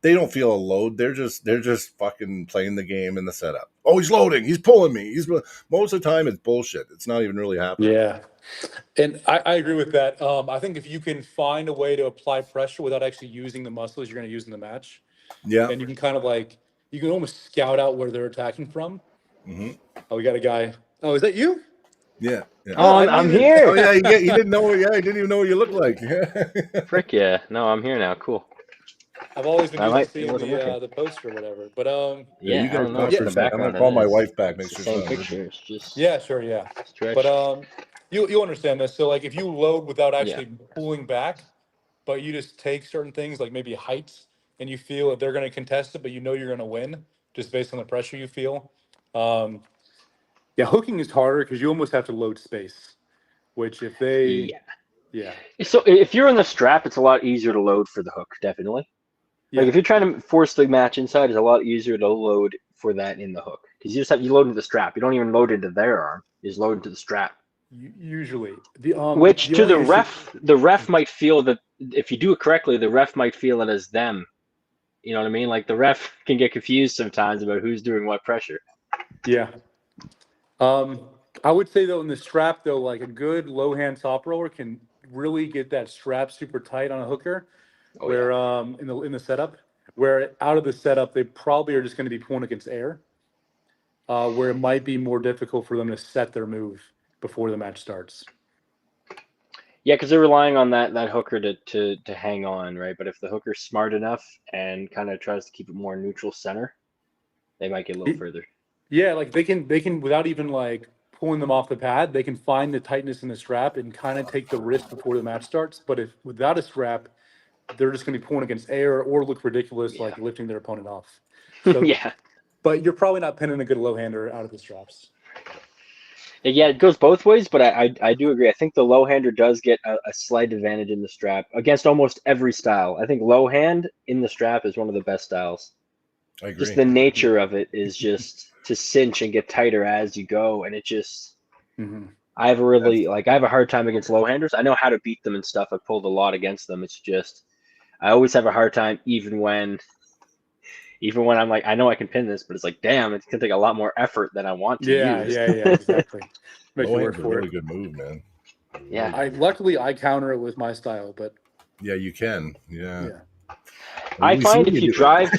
they don't feel a load. They're just fucking playing the game in the setup. Oh, he's loading. He's pulling me. Most of the time it's bullshit. It's not even really happening. Yeah, and I agree with that. I think if you can find a way to apply pressure without actually using the muscles you're going to use in the match, Yeah. then you can kind of like you can almost scout out where they're attacking from. Mm-hmm. Oh, we got a guy. Oh, is that you? Yeah. Oh, I didn't I'm even- here. Oh yeah. You didn't know. Yeah, I didn't even know what you looked like. Frick yeah. No, I'm here now. Cool. I've always been I used to might- it seeing wasn't working. the poster or whatever. But Yeah, you I guys don't know talk what's for in a the second. I'm background. gonna call my It is. wife back. Make It's sure the she's same not picture. It's just yeah, sure, yeah. stretched. But you understand this. So like if you load without Yeah. actually pulling back, but you just take certain things like maybe heights, and you feel that they're going to contest it, but you know you're going to win just based on the pressure you feel. Yeah, hooking is harder because you almost have to load space. Which if they, Yeah. So if you're in the strap, it's a lot easier to load for the hook, definitely. yeah, Like if you're trying to force the match inside, it's a lot easier to load for that in the hook because you load into the strap. You don't even load into their arm. You just load into the strap. usually Which the to only the issue, ref might feel that if you do it correctly, the ref might feel it as them. You know what I mean? Like the ref can get confused sometimes about who's doing what pressure. yeah. I would say though in the strap though, like a good low hand top roller can really get that strap super tight on a hooker. Oh, Where in the setup, where out of the setup they probably are just going to be pulling against air, where it might be more difficult for them to set their move before the match starts. Yeah, because they're relying on that hooker to hang on, right? But if the hooker's smart enough and kind of tries to keep it more neutral center, they might get a little further. Yeah, like they can without even like pulling them off the pad, they can find the tightness in the strap and kind of take the risk before the match starts. But if without a strap, they're just going to be pulling against air or look ridiculous, like lifting their opponent off. So, Yeah. but you're probably not pinning a good low hander out of the straps. Yeah, it goes both ways, but I do agree. I think the low hander does get a slight advantage in the strap against almost every style. I think low hand in the strap is one of the best styles. I agree. Just the nature of it is just to cinch and get tighter as you go, and it just. I have a hard time against low handers. I know how to beat them and stuff. I pulled a lot against them. It's just I always have a hard time, even when I'm like, I know I can pin this, but it's like, damn, it's gonna take a lot more effort than I want to use. Yeah, exactly. Make Low you hand's work a for really it. good move, man. Yeah. Luckily I counter it with my style, but Yeah, you can. Yeah. I We find see if you you do drive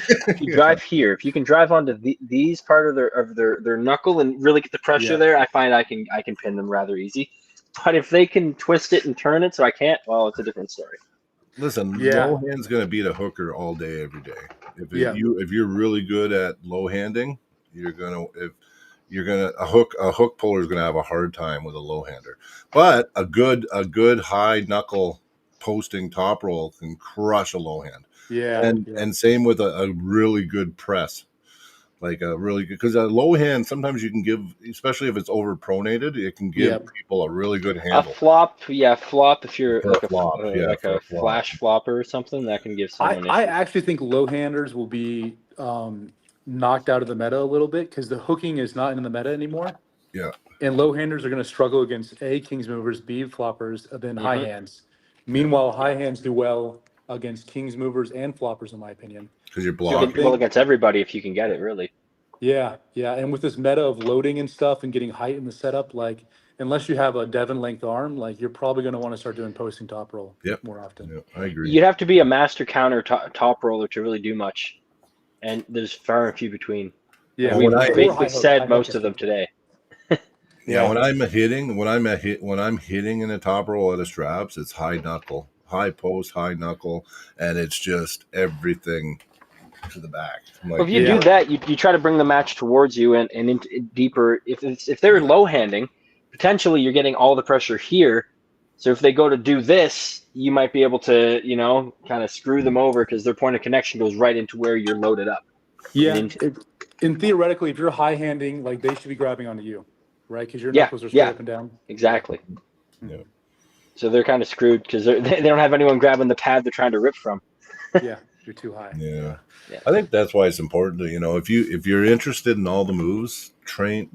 it. here, if you can drive onto these part of their knuckle and really get the pressure there, I find I can pin them rather easy. But if they can twist it and turn it so I can't, well, it's a different story. Listen, low hand's gonna beat a hooker all day, every day. If you're really good at low handing, a hook puller is gonna have a hard time with a low hander. But a good high knuckle posting top roll can crush a low hand. And same with a really good press. Like a really good, because a low hand sometimes you can give, especially if it's over pronated, it can give people a really good handle. A flop if you're For like a flop, for a flop. flash flopper or something, that can give someone I issues. actually think low handers will be knocked out of the meta a little bit because the hooking is not in the meta anymore. Yeah. And low handers are going to struggle against A, kings movers, B, floppers, and then high hands. Meanwhile, high hands do well against kings movers and floppers, in my opinion. Because you're Well, blocking. against everybody if you can get it, really. Yeah, yeah. And with this meta of loading and stuff and getting height in the setup, like unless you have a Devon length arm, like you're probably going to want to start doing posting top roll Yep. more often. Yep. I agree. You'd have to be a master counter top roller to really do much, and there's far and few between. Yeah, We've When I- basically high said hook most is of them good. today. Yeah, when I'm hitting in a top roll at a straps, it's high knuckle, high post, high knuckle, and it's just everything to the back. I'm Well, like, if you do that, you try to bring the match towards you and into deeper. If they're low handing, potentially you're getting all the pressure here. So if they go to do this, you might be able to, kind of screw them over because their point of connection goes right into where you're loaded up. Yeah, and theoretically, if you're high handing, like they should be grabbing onto you, right? Because your knuckles are straight up and down. Exactly. Yeah. So they're kind of screwed because they don't have anyone grabbing the pad they're trying to rip from. Yeah, you're too high. Yeah. I think that's why it's important to, if you're interested in all the moves, train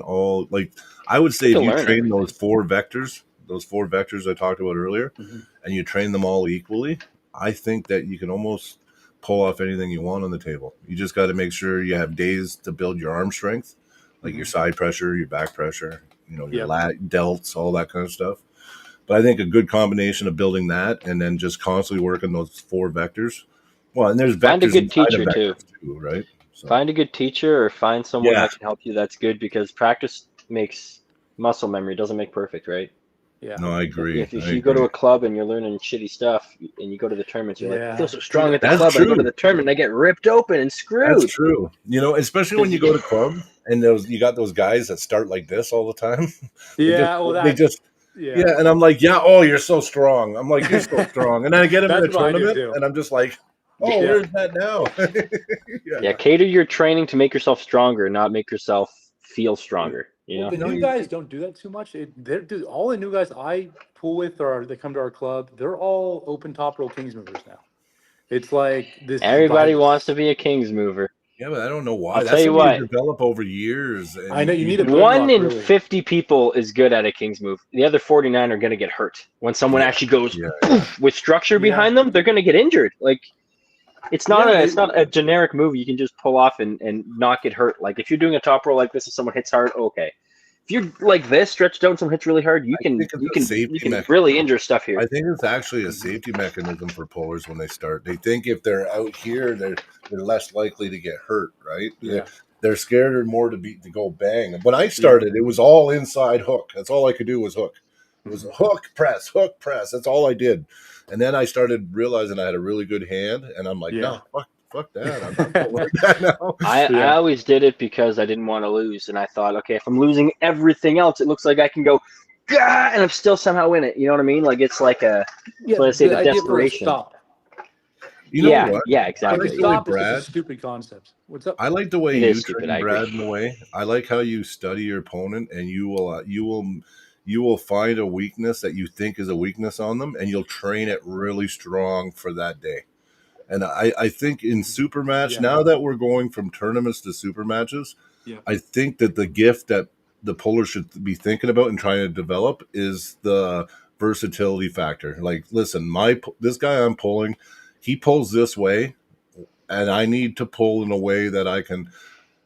all. Like I would say, if you train those four vectors I talked about earlier, and you train them all equally, I think that you can almost pull off anything you want on the table. You just got to make sure you have days to build your arm strength, like your side pressure, your back pressure, your lat, delts, all that kind of stuff. But I think a good combination of building that and then just constantly working those four vectors. Well, and there's vectors. Find a good teacher too, right? So. Find a good teacher or find someone that can help you. That's good because practice makes muscle memory. Doesn't make perfect, right? Yeah. No, I agree. If you go to a club and you're learning shitty stuff and you go to the tournaments, you're like, I feel so strong at the club. And I go to the tournament and I get ripped open and screwed. That's true. Especially when you go to club and you got those guys that start like this all the time. Yeah, and I'm like, you're so strong. I'm like, you're so strong. And then I get them in a tournament and I'm just like, where's that now? Cater your training to make yourself stronger, not make yourself feel stronger. The new guys don't do that too much. All the new guys I pool with or they come to our club, they're all open top roll kings movers now. It's like this. Everybody wants to be a kings mover. Yeah, but I don't know why. I'll tell you what. Develop over years. And I know you need a 1 in 50 people is good at a king's move. The other 49 are going to get hurt. When someone actually goes with structure behind them, they're going to get injured. Like it's not a generic move you can just pull off and not get hurt. Like if you're doing a top roll like this and someone hits hard, okay. If you're like this, stretched out, and someone hits really hard, you can really injure stuff here. I think it's actually a safety mechanism for pullers when they start. They think if they're out here, they're less likely to get hurt, right? Yeah. They're scared or more to go bang. When I started, it was all inside hook. That's all I could do was hook. It was hook, press. That's all I did. And then I started realizing I had a really good hand, and I'm like, no, fuck that. I'm not like that now. I always did it because I didn't want to lose, and I thought, okay, if I'm losing everything else, it looks like I can go, and I'm still somehow in it. You know what I mean? Like it's like the desperation. Stop. You know what? Yeah, exactly. Stop is a stupid concept. What's up? I like the way you train, Brad, in a way. I like how you study your opponent, and you will find a weakness that you think is a weakness on them, and you'll train it really strong for that day. And I think in super match, now that we're going from tournaments to super matches, I think that the gift that the puller should be thinking about and trying to develop is the versatility factor. Like, listen, this guy I'm pulling, he pulls this way, and I need to pull in a way that I can,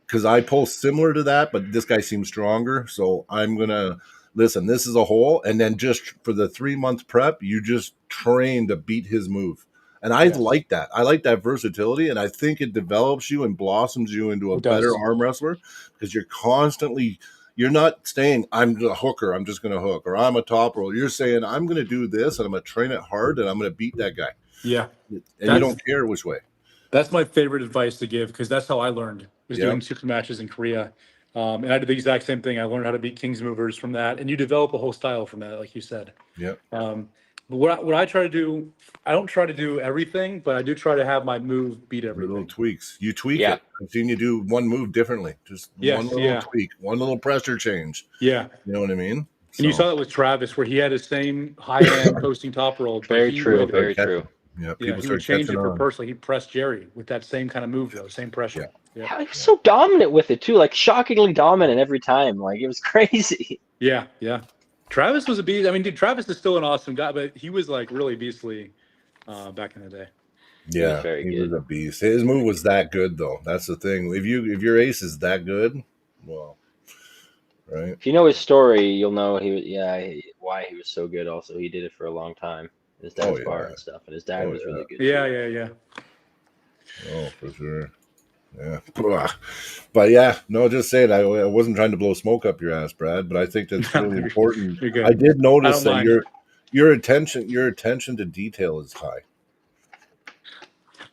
because I pull similar to that, but this guy seems stronger. So I'm going to, listen, this is a hole. And then just for the 3-month prep, you just train to beat his move. And I like that. I like that versatility. And I think it develops you and blossoms you into a better arm wrestler because you're not saying, I'm a hooker, I'm just going to hook, or I'm a top roller. You're saying, I'm going to do this and I'm going to train it hard and I'm going to beat that guy. Yeah. And you don't care which way. That's my favorite advice to give because that's how I learned, was doing super matches in Korea. And I did the exact same thing. I learned how to beat kings movers from that. And you develop a whole style from that, like you said. Yeah. But what I try to do, I don't try to do everything, but I do try to have my move beat everything. Little tweaks. You tweak it. I've seen you do one move differently. Just one little tweak, one little pressure change. Yeah. You know what I mean? And you saw that with Travis, where he had his same high-end posting top roll. Very true. Yeah, he would change it for personally. He'd press Jerry with that same kind of move, though, same pressure. Yeah. He was so dominant with it, too. Like, shockingly dominant every time. Like, it was crazy. Yeah. Travis was a beast. I mean, dude, Travis is still an awesome guy, but he was, like, really beastly back in the day. Yeah, very he good. was a beast. His move was that good, though. That's the thing. If your ace is that good, well, right? If you know his story, you'll know why he was so good. Also, he did it for a long time. His dad's bar and stuff, and his dad was really good. Yeah, too. yeah. Oh, for sure. Yeah, but yeah, no, just saying. I wasn't trying to blow smoke up your ass, Brad, but I think that's really important. You're good. I did notice I don't that mind. your attention to detail is high.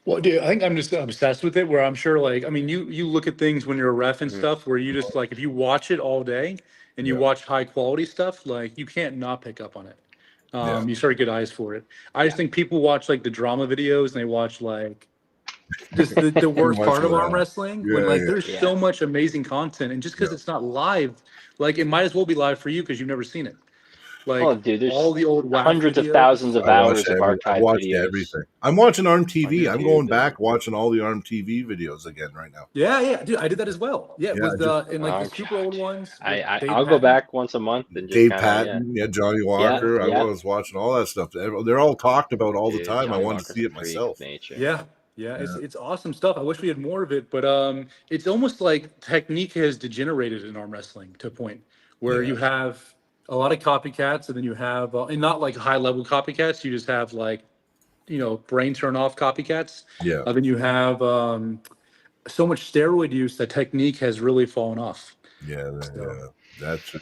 Well, dude, I think I'm just obsessed with it. Where I'm sure, like, I mean, you look at things when you're a ref and stuff, where you just like if you watch it all day and you Yeah. watch high quality stuff, like you can't not pick up on it. Yeah. You start to get eyes for it. I just think people watch like the drama videos and they watch like just the worst much part of of arm that. wrestling when Yeah, like yeah. there's Yeah. so much amazing content, and just because Yeah. it's not live, like it might as well be live for you because you've never seen it. Like Oh, dude, there's all the old WAF hundreds of videos. thousands of I watched hours of I've archived watched videos everything. I'm watching ARM on TV. I'm YouTube. going back watching all the ARM TV videos again right now. Yeah, dude, I did that as well. Yeah, Yeah, with just in like Oh, the super old ones. With Dave I'll go Patton. back once a month and just Dave kind of Patton, Johnny Walker. I yeah. was watching all that stuff. They're all talked about all the Dude, time. I Johnny wanted to Walker's see a it freak myself. of nature. Yeah, it's awesome stuff. I wish we had more of it, but it's almost like technique has degenerated in arm wrestling to a point where you have a lot of copycats, and then you have and not like high level copycats. You just have like brain turn off copycats. Yeah. Then you have so much steroid use that technique has really fallen off. Yeah, that's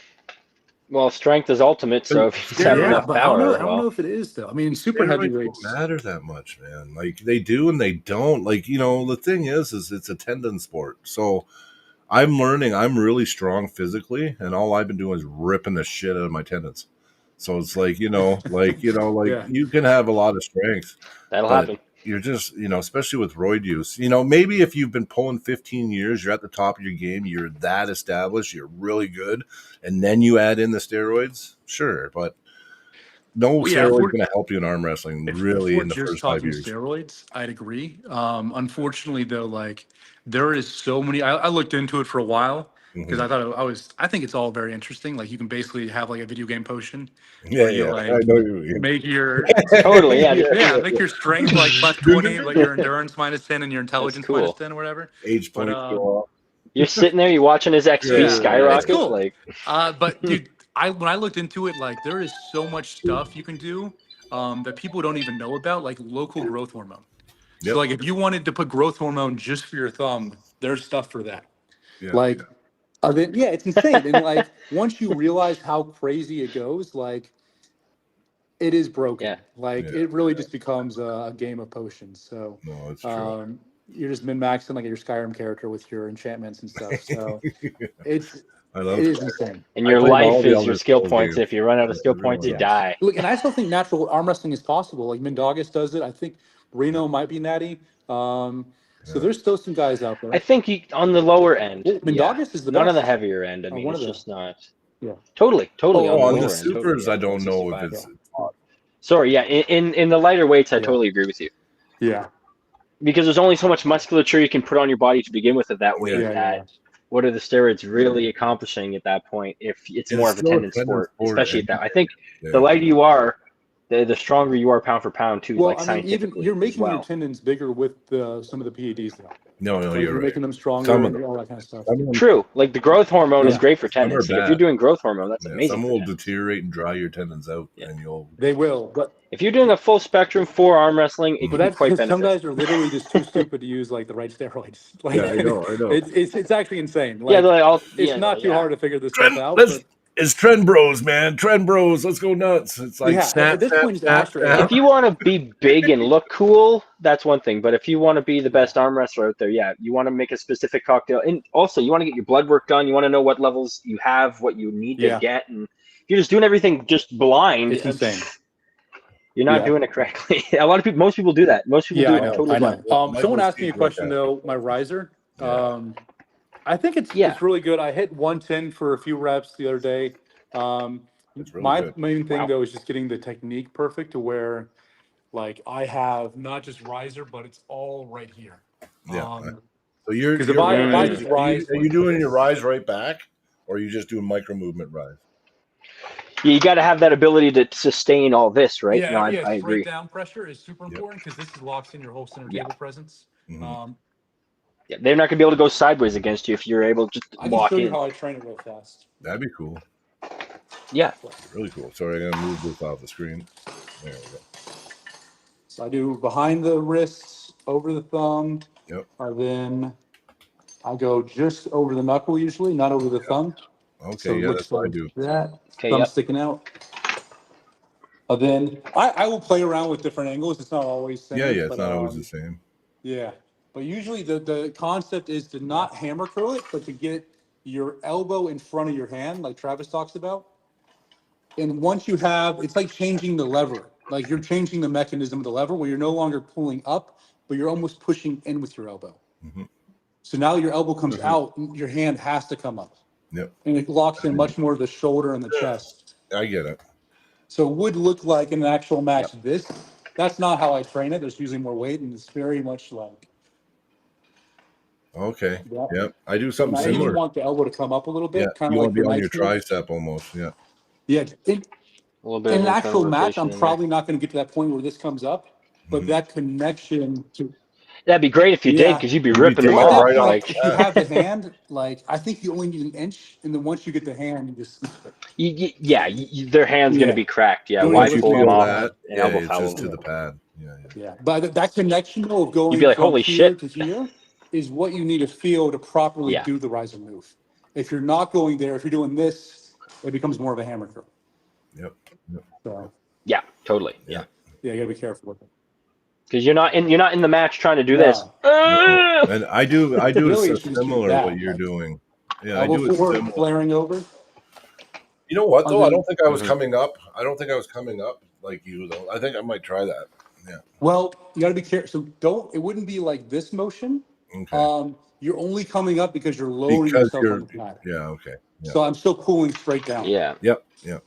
Well, strength is ultimate, so if you just have enough But power, I don't know if it is though. I mean, super steroids heavyweights. don't matter that much, man. Like they do and they don't. Like, the thing is it's a tendon sport. So I'm learning I'm really strong physically, and all I've been doing is ripping the shit out of my tendons. So it's like, Yeah. you can have a lot of strength, that'll but happen. you're just, especially with roid use, maybe if you've been pulling 15 years, you're at the top of your game, you're that established, you're really good, and then you add in the steroids, sure, but no Well, yeah, steroid's going to help you in arm wrestling if really we're in the just first 5 talking years. steroids, I'd agree. Unfortunately, though, like there is so many. I looked into it for a while because I thought I think it's all very interesting. Like you can basically have like a video game potion Yeah, where you yeah, like I know you. make your Totally, yeah. make your strength like plus 20, like your endurance minus 10, and your intelligence cool. minus 10 or whatever. Age points go up. You're sitting there, you're watching his XP Yeah, skyrocket. it's cool. Like, But dude, when I looked into it, like there is so much stuff you can do that people don't even know about, like local growth hormone. Yep. So like if you wanted to put growth hormone just for your thumb, there's stuff for that. Yeah, Like it's insane. And like once you realize how crazy it goes, like it is broken. Yeah. Like it really just becomes a game of potions. So no, it's true. you're just min-maxing like your Skyrim character with your enchantments and stuff. So I love it it. is insane. and your played all life the is Elder your skill Scrolls points. games. If you run out of skill points, you die. Look, and I still think natural arm wrestling is possible. Like Mindaugas does it. I think Reno might be natty. So there's still some guys out there. I think on the lower end. Well, Mindaugas is the not best. on the heavier end. I mean, one it's of the- just not. Yeah. Totally Oh, on the on lower the end. supers, Totally, I don't know if 165. it's. Sorry, yeah. In the lighter weights, I totally agree with you. Yeah. Because there's only so much musculature you can put on your body to begin with at that weight. What are the steroids really accomplishing at that point? If it's more of a tendon sport, especially at that. I think the lighter you are, the stronger you are pound for pound too. Well, like I mean, even you're making your tendons bigger with some of the PEDs though. No, you're right. making them stronger and all that kind of stuff. True. Like the growth hormone is great for tendons. Like if you're doing growth hormone, that's amazing. Some will deteriorate and dry your tendons out, and They will, but if you're doing a full spectrum for arm wrestling, it can be quite beneficial. Some guys are literally just too stupid to use like the right steroids. Like, I know. It's actually insane. Like, it's not too hard to figure this stuff out. It's trend bros, man. Trend bros. Let's go nuts. It's like at this point, just if you want to be big and look cool, that's one thing. But if you want to be the best arm wrestler out there, you want to make a specific cocktail. And also, you want to get your blood work done. You want to know what levels you have, what you need to get. And if you're just doing everything just blind, it's insane. You're not doing it correctly. Most people do that. Most people do it totally blind. Someone asked me a question though. My riser. I think it's really good. I hit 110 for a few reps the other day. My main thing though is just getting the technique perfect to where, like, I have not just riser, but it's all right here. So are you doing your rise right back, or are you just doing micro movement rise? You got to have that ability to sustain all this, right? No, I straight agree. down pressure is super important because this locks in your whole center Yeah. table presence. Mhm. Yeah, they're not going to be able to go sideways against you if you're able to just I can lock show you in. how I train it real fast. That'd be cool. Yeah. Really cool. Sorry, I gotta move this off the screen. There we go. So I do behind the wrists, over the thumb, Yep. then I go just over the knuckle usually, not over the thumb. Okay. So it Yeah, looks that's what I like do. that. Okay. Thumb Yep. sticking out. Then I will play around with different angles. It's not always centered. Yeah. It's but, not always the same. Yeah. But usually the concept is to not hammer curl it, but to get your elbow in front of your hand, like Travis talks about. And once you have, it's like changing the lever. Like you're changing the mechanism of the lever where you're no longer pulling up, but you're almost pushing in with your elbow. Mhm. So now your elbow comes out, and your hand has to come up. Yep. And it locks in much more of the shoulder and the chest. I get it. So it would look like in an actual match this. That's not how I train it. There's usually more weight, and it's very much like. Okay. Yeah. Yep. I do And something I even similar. want the elbow to come up a little Yeah. bit, kind You of want like to the be on your knife move. tricep almost. Yeah. Yeah. A little bit In of an internal actual match, rotation I'm in there. probably not going to get to that point where this comes up, but Mhm. that connection to. That'd be great if you did, because you'd be ripping them taking Well, off. right off Like the if you bat. have the hand, like I think you only need an inch, and then once you get the hand, you just. their hand's going to Yeah. be cracked. Yeah. Don't Why Once you lift pull them them feel off off the pad. that, and yeah, elbow it's foul just them? to the pad. Yeah. Yeah, but that connection though of You'd going be like, from holy here shit. to here is what you need to feel to properly Yeah. do the riser move. If you're not going there, if you're doing this, it becomes more of a hammer curl. Yep. So Yeah. Totally. Yeah. yeah, you gotta be careful with it. Because you're not in the match trying to do this. No. And I do Really, it you should just keep it similar what down. you're Like doing. Yeah, I elbow do it forward, similar. flaring over. You know what And though? I then- don't think I was Mhm. coming up. I don't think I was coming up like you though. I think I might try that. Yeah. Well, you gotta be careful. So it wouldn't be like this motion. Okay. You're only coming up because you're lowering Because yourself on you're the pad. yeah, okay. Yeah. So I'm still pulling straight down. Yeah. Yep. Yep.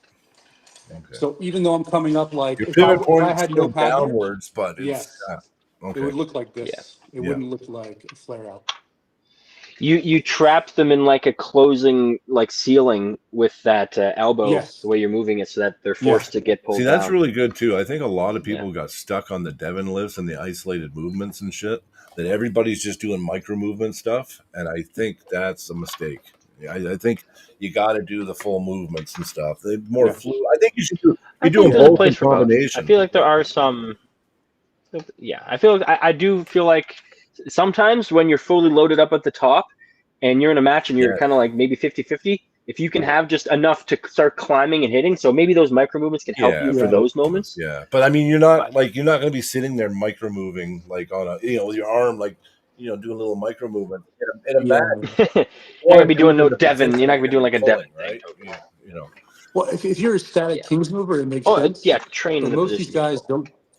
Okay. So even though I'm coming up like Your if pivot I point's had no still pad here, downwards, but it's yes, it okay. would look like this. Yeah. It Yeah. wouldn't look like a flare out. You trap them in like a closing like ceiling with that elbow, Yes. the way you're moving it, so that they're forced to get pulled See, that's down. really good too. I think a lot of people got stuck on the Devon lifts and the isolated movements and shit. That everybody's just doing micro movement stuff, and I think that's a mistake. I think you got to do the full movements and stuff. They're more fluid. I think you should do. I You do think them there's a both in place for both. combination. I feel like there are some. Yeah, I feel like I do feel like sometimes when you're fully loaded up at the top and you're in a match and you're kind of like maybe 50-50, if you can have just enough to start climbing and hitting, so maybe those micro movements can help you for those moments. Yeah, but I mean, you're not going to be sitting there micro moving like on a with your arm like doing a little micro movement in a match. You're not gonna be doing no Devon. You're not gonna be doing like a Devon, right? thing. Well, if you're a static Kings mover, it makes sense. Yeah, train But in the most of these position. guys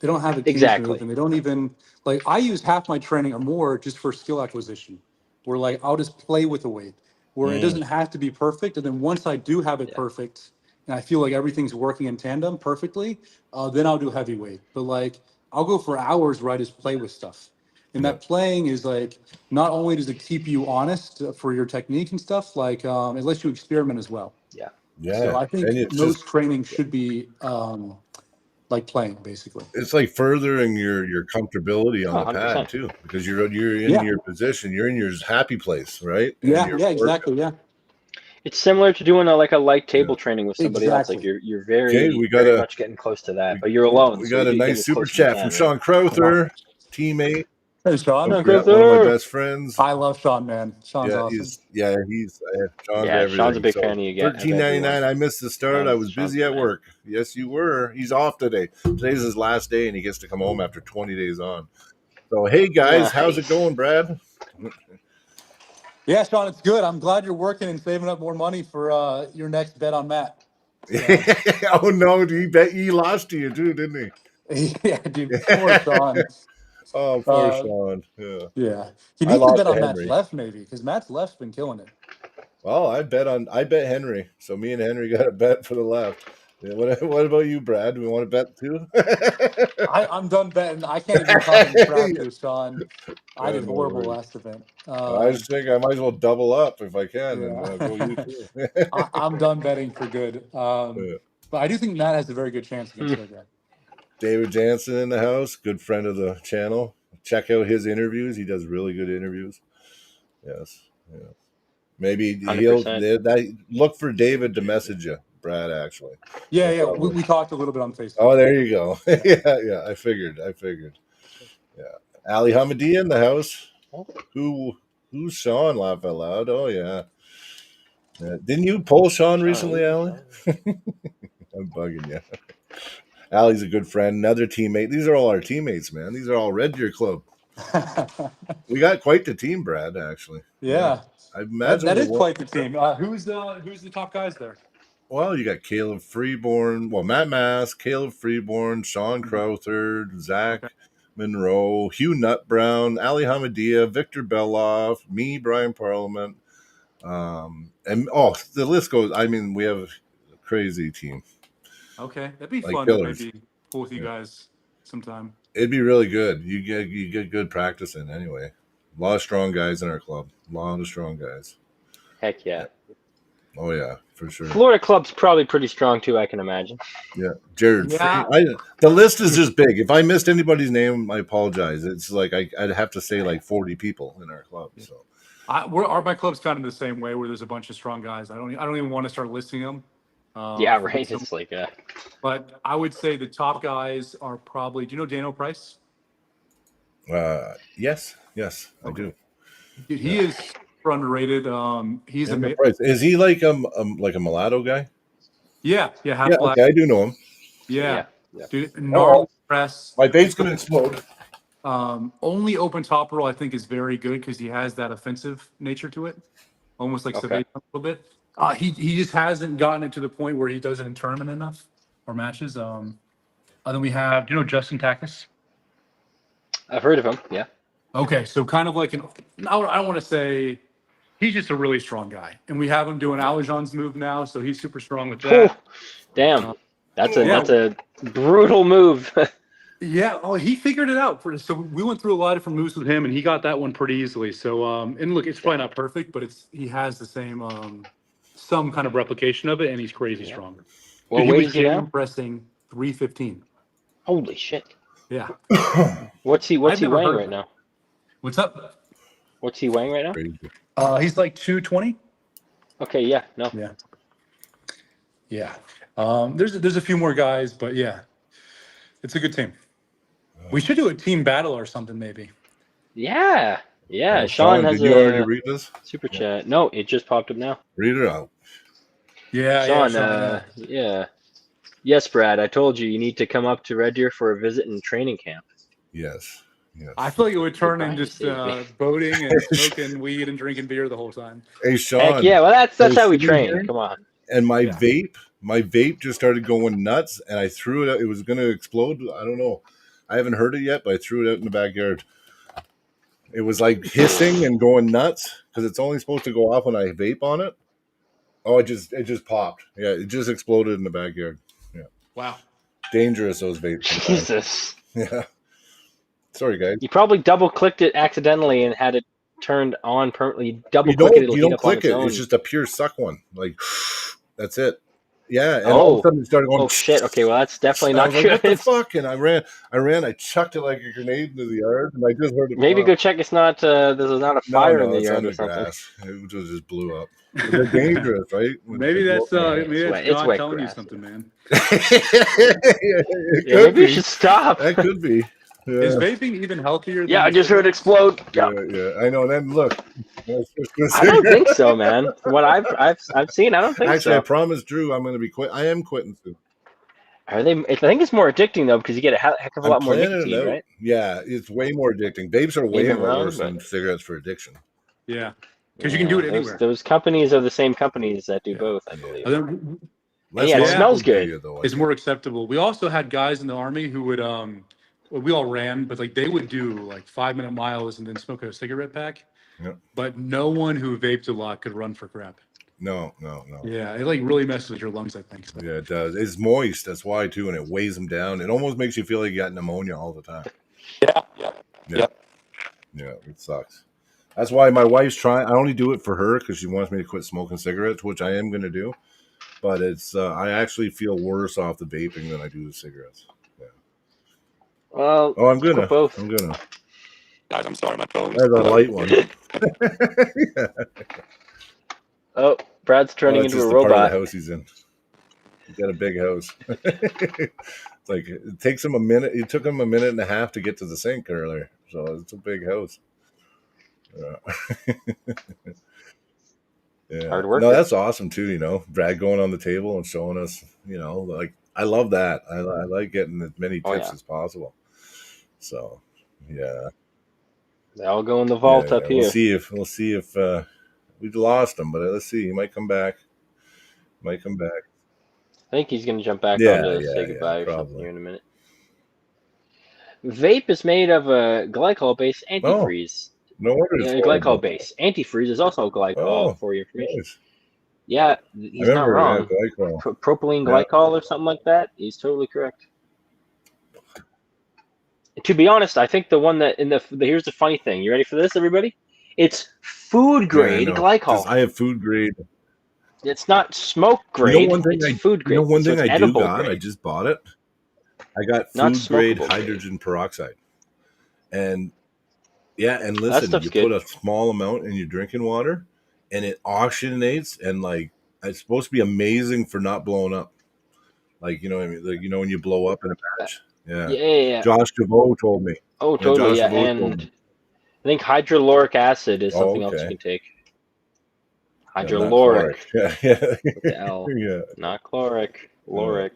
don't have a Kings move, and they don't even like. I use half my training or more just for skill acquisition. Where like I'll just play with the weight, where it doesn't have to be perfect, and then once I do have it perfect, and I feel like everything's working in tandem perfectly, then I'll do heavyweight. But like I'll go for hours where I just play with stuff. And that playing is like not only does it keep you honest for your technique and stuff, like it lets you experiment as well. Yeah. Yeah. So I think and it's most just training should be like playing basically. it's like furthering your comfortability on the 100%. pad too, because you're in your position, you're in your happy place, right? And Yeah, you're yeah, exactly. working. Yeah. It's similar to doing a light table training with somebody else. Like you're very, very much getting close to that, but you're alone. We so got you a can get nice as super close as you chat can, from right? Sean Crowther, teammate. Hey, Sean. Yeah, one of my best friends. I love Sean, man. Sean's awesome. He's Sean's Yeah, everything. Sean's a big fan of you. $13.99. I missed the start. I was Sean's busy at work. Yes, you were. He's off today. Today's his last day, and he gets to come home after 20 days on. So, hey guys, how's it going, Brad? Yeah, Sean, it's good. I'm glad you're working and saving up more money for your next bet on Matt. So. Oh no, he lost to you too, didn't he? Yeah, dude. Poor Sean. Oh, poor Sean. Yeah. He needs to bet on Matt's left, maybe, because Matt's left's been killing it. Well, I bet Henry. So me and Henry got a bet for the left. Yeah, what about you, Brad? Do we want to bet too? I'm done betting. I can't even comment practice, Sean. I did horrible last event. I just think I might as well double up if I can and go you too. I'm done betting for good. But I do think Matt has a very good chance against that guy. David Jansen in the house, good friend of the channel. Check out his interviews. He does really good interviews. Yes. Yeah. Maybe he'll 100%. look for David to message you, Brad, actually. Yeah. We talked a little bit on Facebook. Oh, there you go. Yeah. I figured. Yeah. Ali Hamadia in the house. Who's Sean? Laugh out loud. Oh yeah. Didn't you poll Sean recently, Ali? I'm bugging you. Ali's a good friend, another teammate. These are all our teammates, man. These are all Red Deer Club. We got quite the team, Brad, actually. Yeah. I imagine that is quite the team. Who's the top guys there? Well, you got Caleb Freeborn, Matt Mass, Caleb Freeborn, Sean Crowther, Zach Monroe, Hugh Nutbrown, Ali Hamadia, Victor Beloff, me, Brian Parliament, and the list goes. I mean, we have a crazy team. Okay, that'd be Like fun killers. to maybe pull with you guys sometime. It'd be really good. You get good practice in anyway. A lot of strong guys in our club. A lot of strong guys. Heck yeah. Oh yeah, for sure. Florida club's probably pretty strong too, I can imagine. Yeah, Jared. Yeah. The list is just big. If I missed anybody's name, I apologize. It's like I'd have to say like 40 people in our club. So my club's kind of the same way, where there's a bunch of strong guys. I don't even want to start listing them. Yeah, right. It's like But I would say the top guys are probably. Do you know Dano Price? Yes, I do. Dude, he is underrated. He's amazing. Is he like a mulatto guy? Yeah, half black. Okay, I do know him. Yeah. Dude, gnarly press. My bait's gonna explode. Only open top roll I think is very good because he has that offensive nature to it, almost like Savate a little bit. He just hasn't gotten it to the point where he does it in tournament enough or matches. Then we have, do you know Justin Takis? I've heard of him. Yeah. Okay, so kind of like I don't want to say he's just a really strong guy, and we have him doing Alajan's move now, so he's super strong with that. Ooh, damn, that's a brutal move. Yeah, he figured it out. So we went through a lot of different moves with him, and he got that one pretty easily. So, and look, it's probably not perfect, but he has the same, some kind of replication of it, and he's crazy strong. Well, he was now? Pressing 315. Holy shit! Yeah. What's he weighing right now? What's up? What's he weighing right now? He's like 220. Okay. Yeah. No. Yeah. There's a few more guys, but yeah, it's a good team. We should do a team battle or something, maybe. Yeah. Sean has did you already read this? Super chat. No, it just popped up now. Read it out. Yeah, Sean. Yeah. Yes, Brad. I told you need to come up to Red Deer for a visit and training camp. Yes. I feel like it would turn into just boating and smoking weed and drinking beer the whole time. Hey, Sean. Heck yeah. Well, that's how we train. Come on. And my vape just started going nuts, and I threw it out. It was going to explode. I don't know. I haven't heard it yet, but I threw it out in the backyard. It was like hissing and going nuts because it's only supposed to go off when I vape on it. Oh, it just popped. Yeah, it just exploded in the backyard. Yeah. Wow. Dangerous, those vapes. Jesus. Yeah. Sorry, guys. You probably double-clicked it accidentally and had it turned on permanently. You don't click it. It's just a pure suck one. Like, that's it. Yeah, and all of a sudden it started going. Oh shit! Okay, well that's definitely not good. What the fuck? And I ran. I chucked it like a grenade into the yard, and I just heard it. Maybe go check. It's not. There's not a fire in the yard or something. Grass. It just blew up. They're dangerous, right? Maybe that's God telling you something, man. Maybe you should stop. That could be. Yeah. Is vaping even healthier? I just heard it explode. Yeah, I know. And then look, I don't think so, man. From what I've seen, I don't think so. Actually, I promised Drew I'm going to be quit. I am quitting soon. Are they? I think it's more addicting though because you get a heck of a lot more nicotine, right? Yeah, it's way more addicting. Vapes are way worse than cigarettes for addiction. Yeah, because you can do it anywhere. Those companies are the same companies that do both, I believe. It smells good. It's more acceptable. We also had guys in the Army who would we all ran, but like they would do like 5-minute miles and then smoke a cigarette pack. Yep. But no one who vaped a lot could run for crap. No. Yeah, it like really messes with your lungs, I think. So. Yeah, it does. It's moist. That's why too, and it weighs them down. It almost makes you feel like you got pneumonia all the time. Yeah. It sucks. That's why my wife's trying. I only do it for her because she wants me to quit smoking cigarettes, which I am going to do. but it's I actually feel worse off the vaping than I do the cigarettes. Yeah. Well, Oh, I'm quit both. gonna. Guys, I'm sorry, my phone. That's a light one. Oh, Brad's turning It's into just a the part of the robot. house he's in. He's got a big house. It's like it takes him a minute. It took him a minute and a half to get to the sink earlier. So it's a big house. Yeah. Hard worker. No, that's awesome too. You know, Brad going on the table and showing us. You know, like I love that. I like getting as many tips as possible. So, yeah. They all go in the vault up here. We'll see if we've lost him, but let's see. He might come back. I think he's going to jump back on to say goodbye or something here in a minute. Vape is made of a glycol-based antifreeze. No wonder it's glycol-based. Antifreeze is also glycol, for your information. Nice. Yeah, he's not wrong. Propylene glycol or something like that. He's totally correct. To be honest, I think the one that here's the funny thing. You ready for this, everybody? It's food grade glycol. I have food grade. It's not smoke grade. It's food grade. You know one thing I do got? Grade. I just bought it. I got food grade hydrogen peroxide. And and listen, you put a small amount in your drinking water and it oxygenates and like it's supposed to be amazing for not blowing up. Like, you know what I mean? Like, you know, when you blow up in a batch. Yeah. Josh DeVoe told me. Oh, totally. Yeah. And I think hydroloric acid is something else you can take. Hydroloric. With the L. Not chloric. Loric.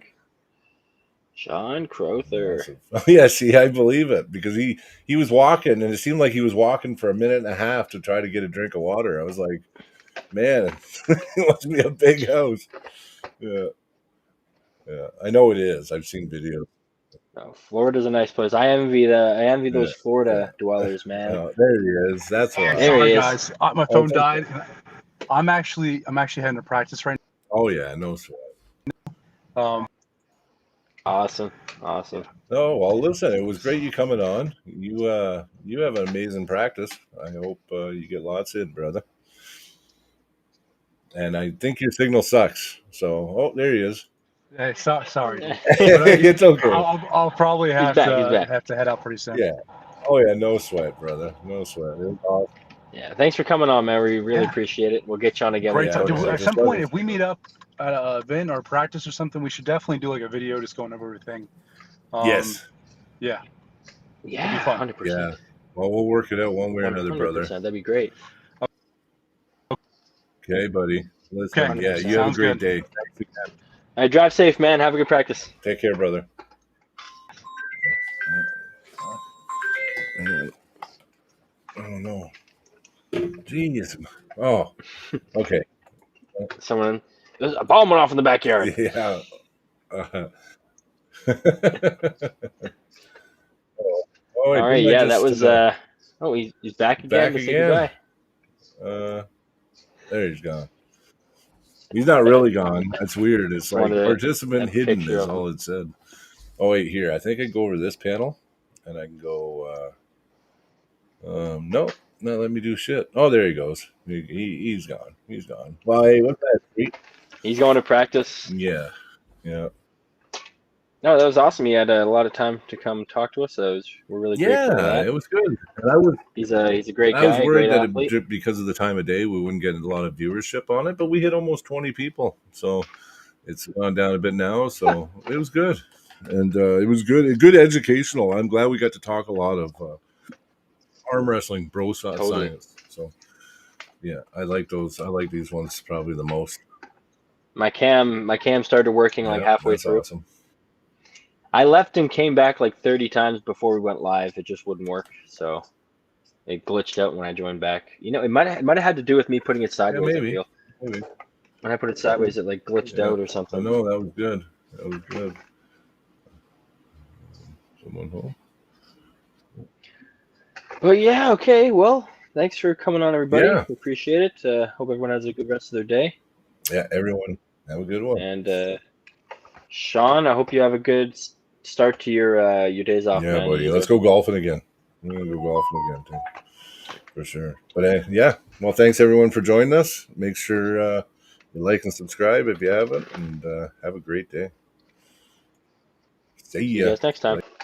John Crowther. Oh, yeah, see, I believe it because he was walking and it seemed like he was walking for a minute and a half to try to get a drink of water. I was like, man, it must be a big house. Yeah. I know it is. I've seen videos. Oh, Florida's a nice place. I envy those Florida dwellers, man. Oh, there he is. That's why. There he is. Guys, my phone died. I'm actually heading to practice right now. Oh yeah, no sweat. Awesome. Oh well, listen, it was great you coming on. You have an amazing practice. I hope you get lots in, brother. And I think your signal sucks. So, there he is. Hey, sorry. It's okay. I'll probably have to head out pretty soon. Yeah. Oh yeah, no sweat, brother. No sweat. It was awesome. Yeah, thanks for coming on, man. We really appreciate it. We'll get you on again. Great time. At some point, if we meet up at an event or practice or something, we should definitely do like a video just going over everything. Yes. Yeah. Yeah. 100%. Yeah. Well, we'll work it out one way or another, brother. That'd be great. Okay, buddy. Listen, Okay. yeah, you have a great day. Thanks again. All right, drive safe, man. Have a good practice. Take care, brother. Oh no. Jeez. Oh. Okay. There's a bomb went off in the backyard. Yeah. All right. Yeah, that was. Oh, he's back again. Back again. There he's gone. He's not really gone. That's weird. It's like participant hidden is all it said. Oh wait, here. I think I can go over this panel, and I can go. No, let me do shit. Oh, there he goes. He's gone. He's gone. Well, hey, what's that? He's going to practice. Yeah. No, that was awesome. He had a lot of time to come talk to us. So we're really grateful for that. It was good. And he's a great guy. I was worried that athlete. because of the time of day, we wouldn't get a lot of viewership on it, but we hit almost 20 people. So it's gone down a bit now. So it was good. And it was good educational. I'm glad we got to talk a lot of arm wrestling, bro science. So yeah, I like those. I like these ones probably the most. My cam started working like halfway through. Awesome. I left and came back like 30 times before we went live. It just wouldn't work, so it glitched out when I joined back. You know, it might have had to do with me putting it sideways. Yeah, maybe. I feel. When I put it sideways, it like glitched out or something. I know, that was good. Someone home. But yeah, okay. Well, thanks for coming on, everybody. Yeah. We appreciate it. Hope everyone has a good rest of their day. Yeah, everyone have a good one. And Sean, I hope you have a good start to your days off. Yeah, man. buddy. Let's go golfing again. We're gonna go golfing again too, for sure. But yeah. Well, thanks everyone for joining us. Make sure You like and subscribe if you haven't, and have a great day. See See you ya. guys next time. Bye.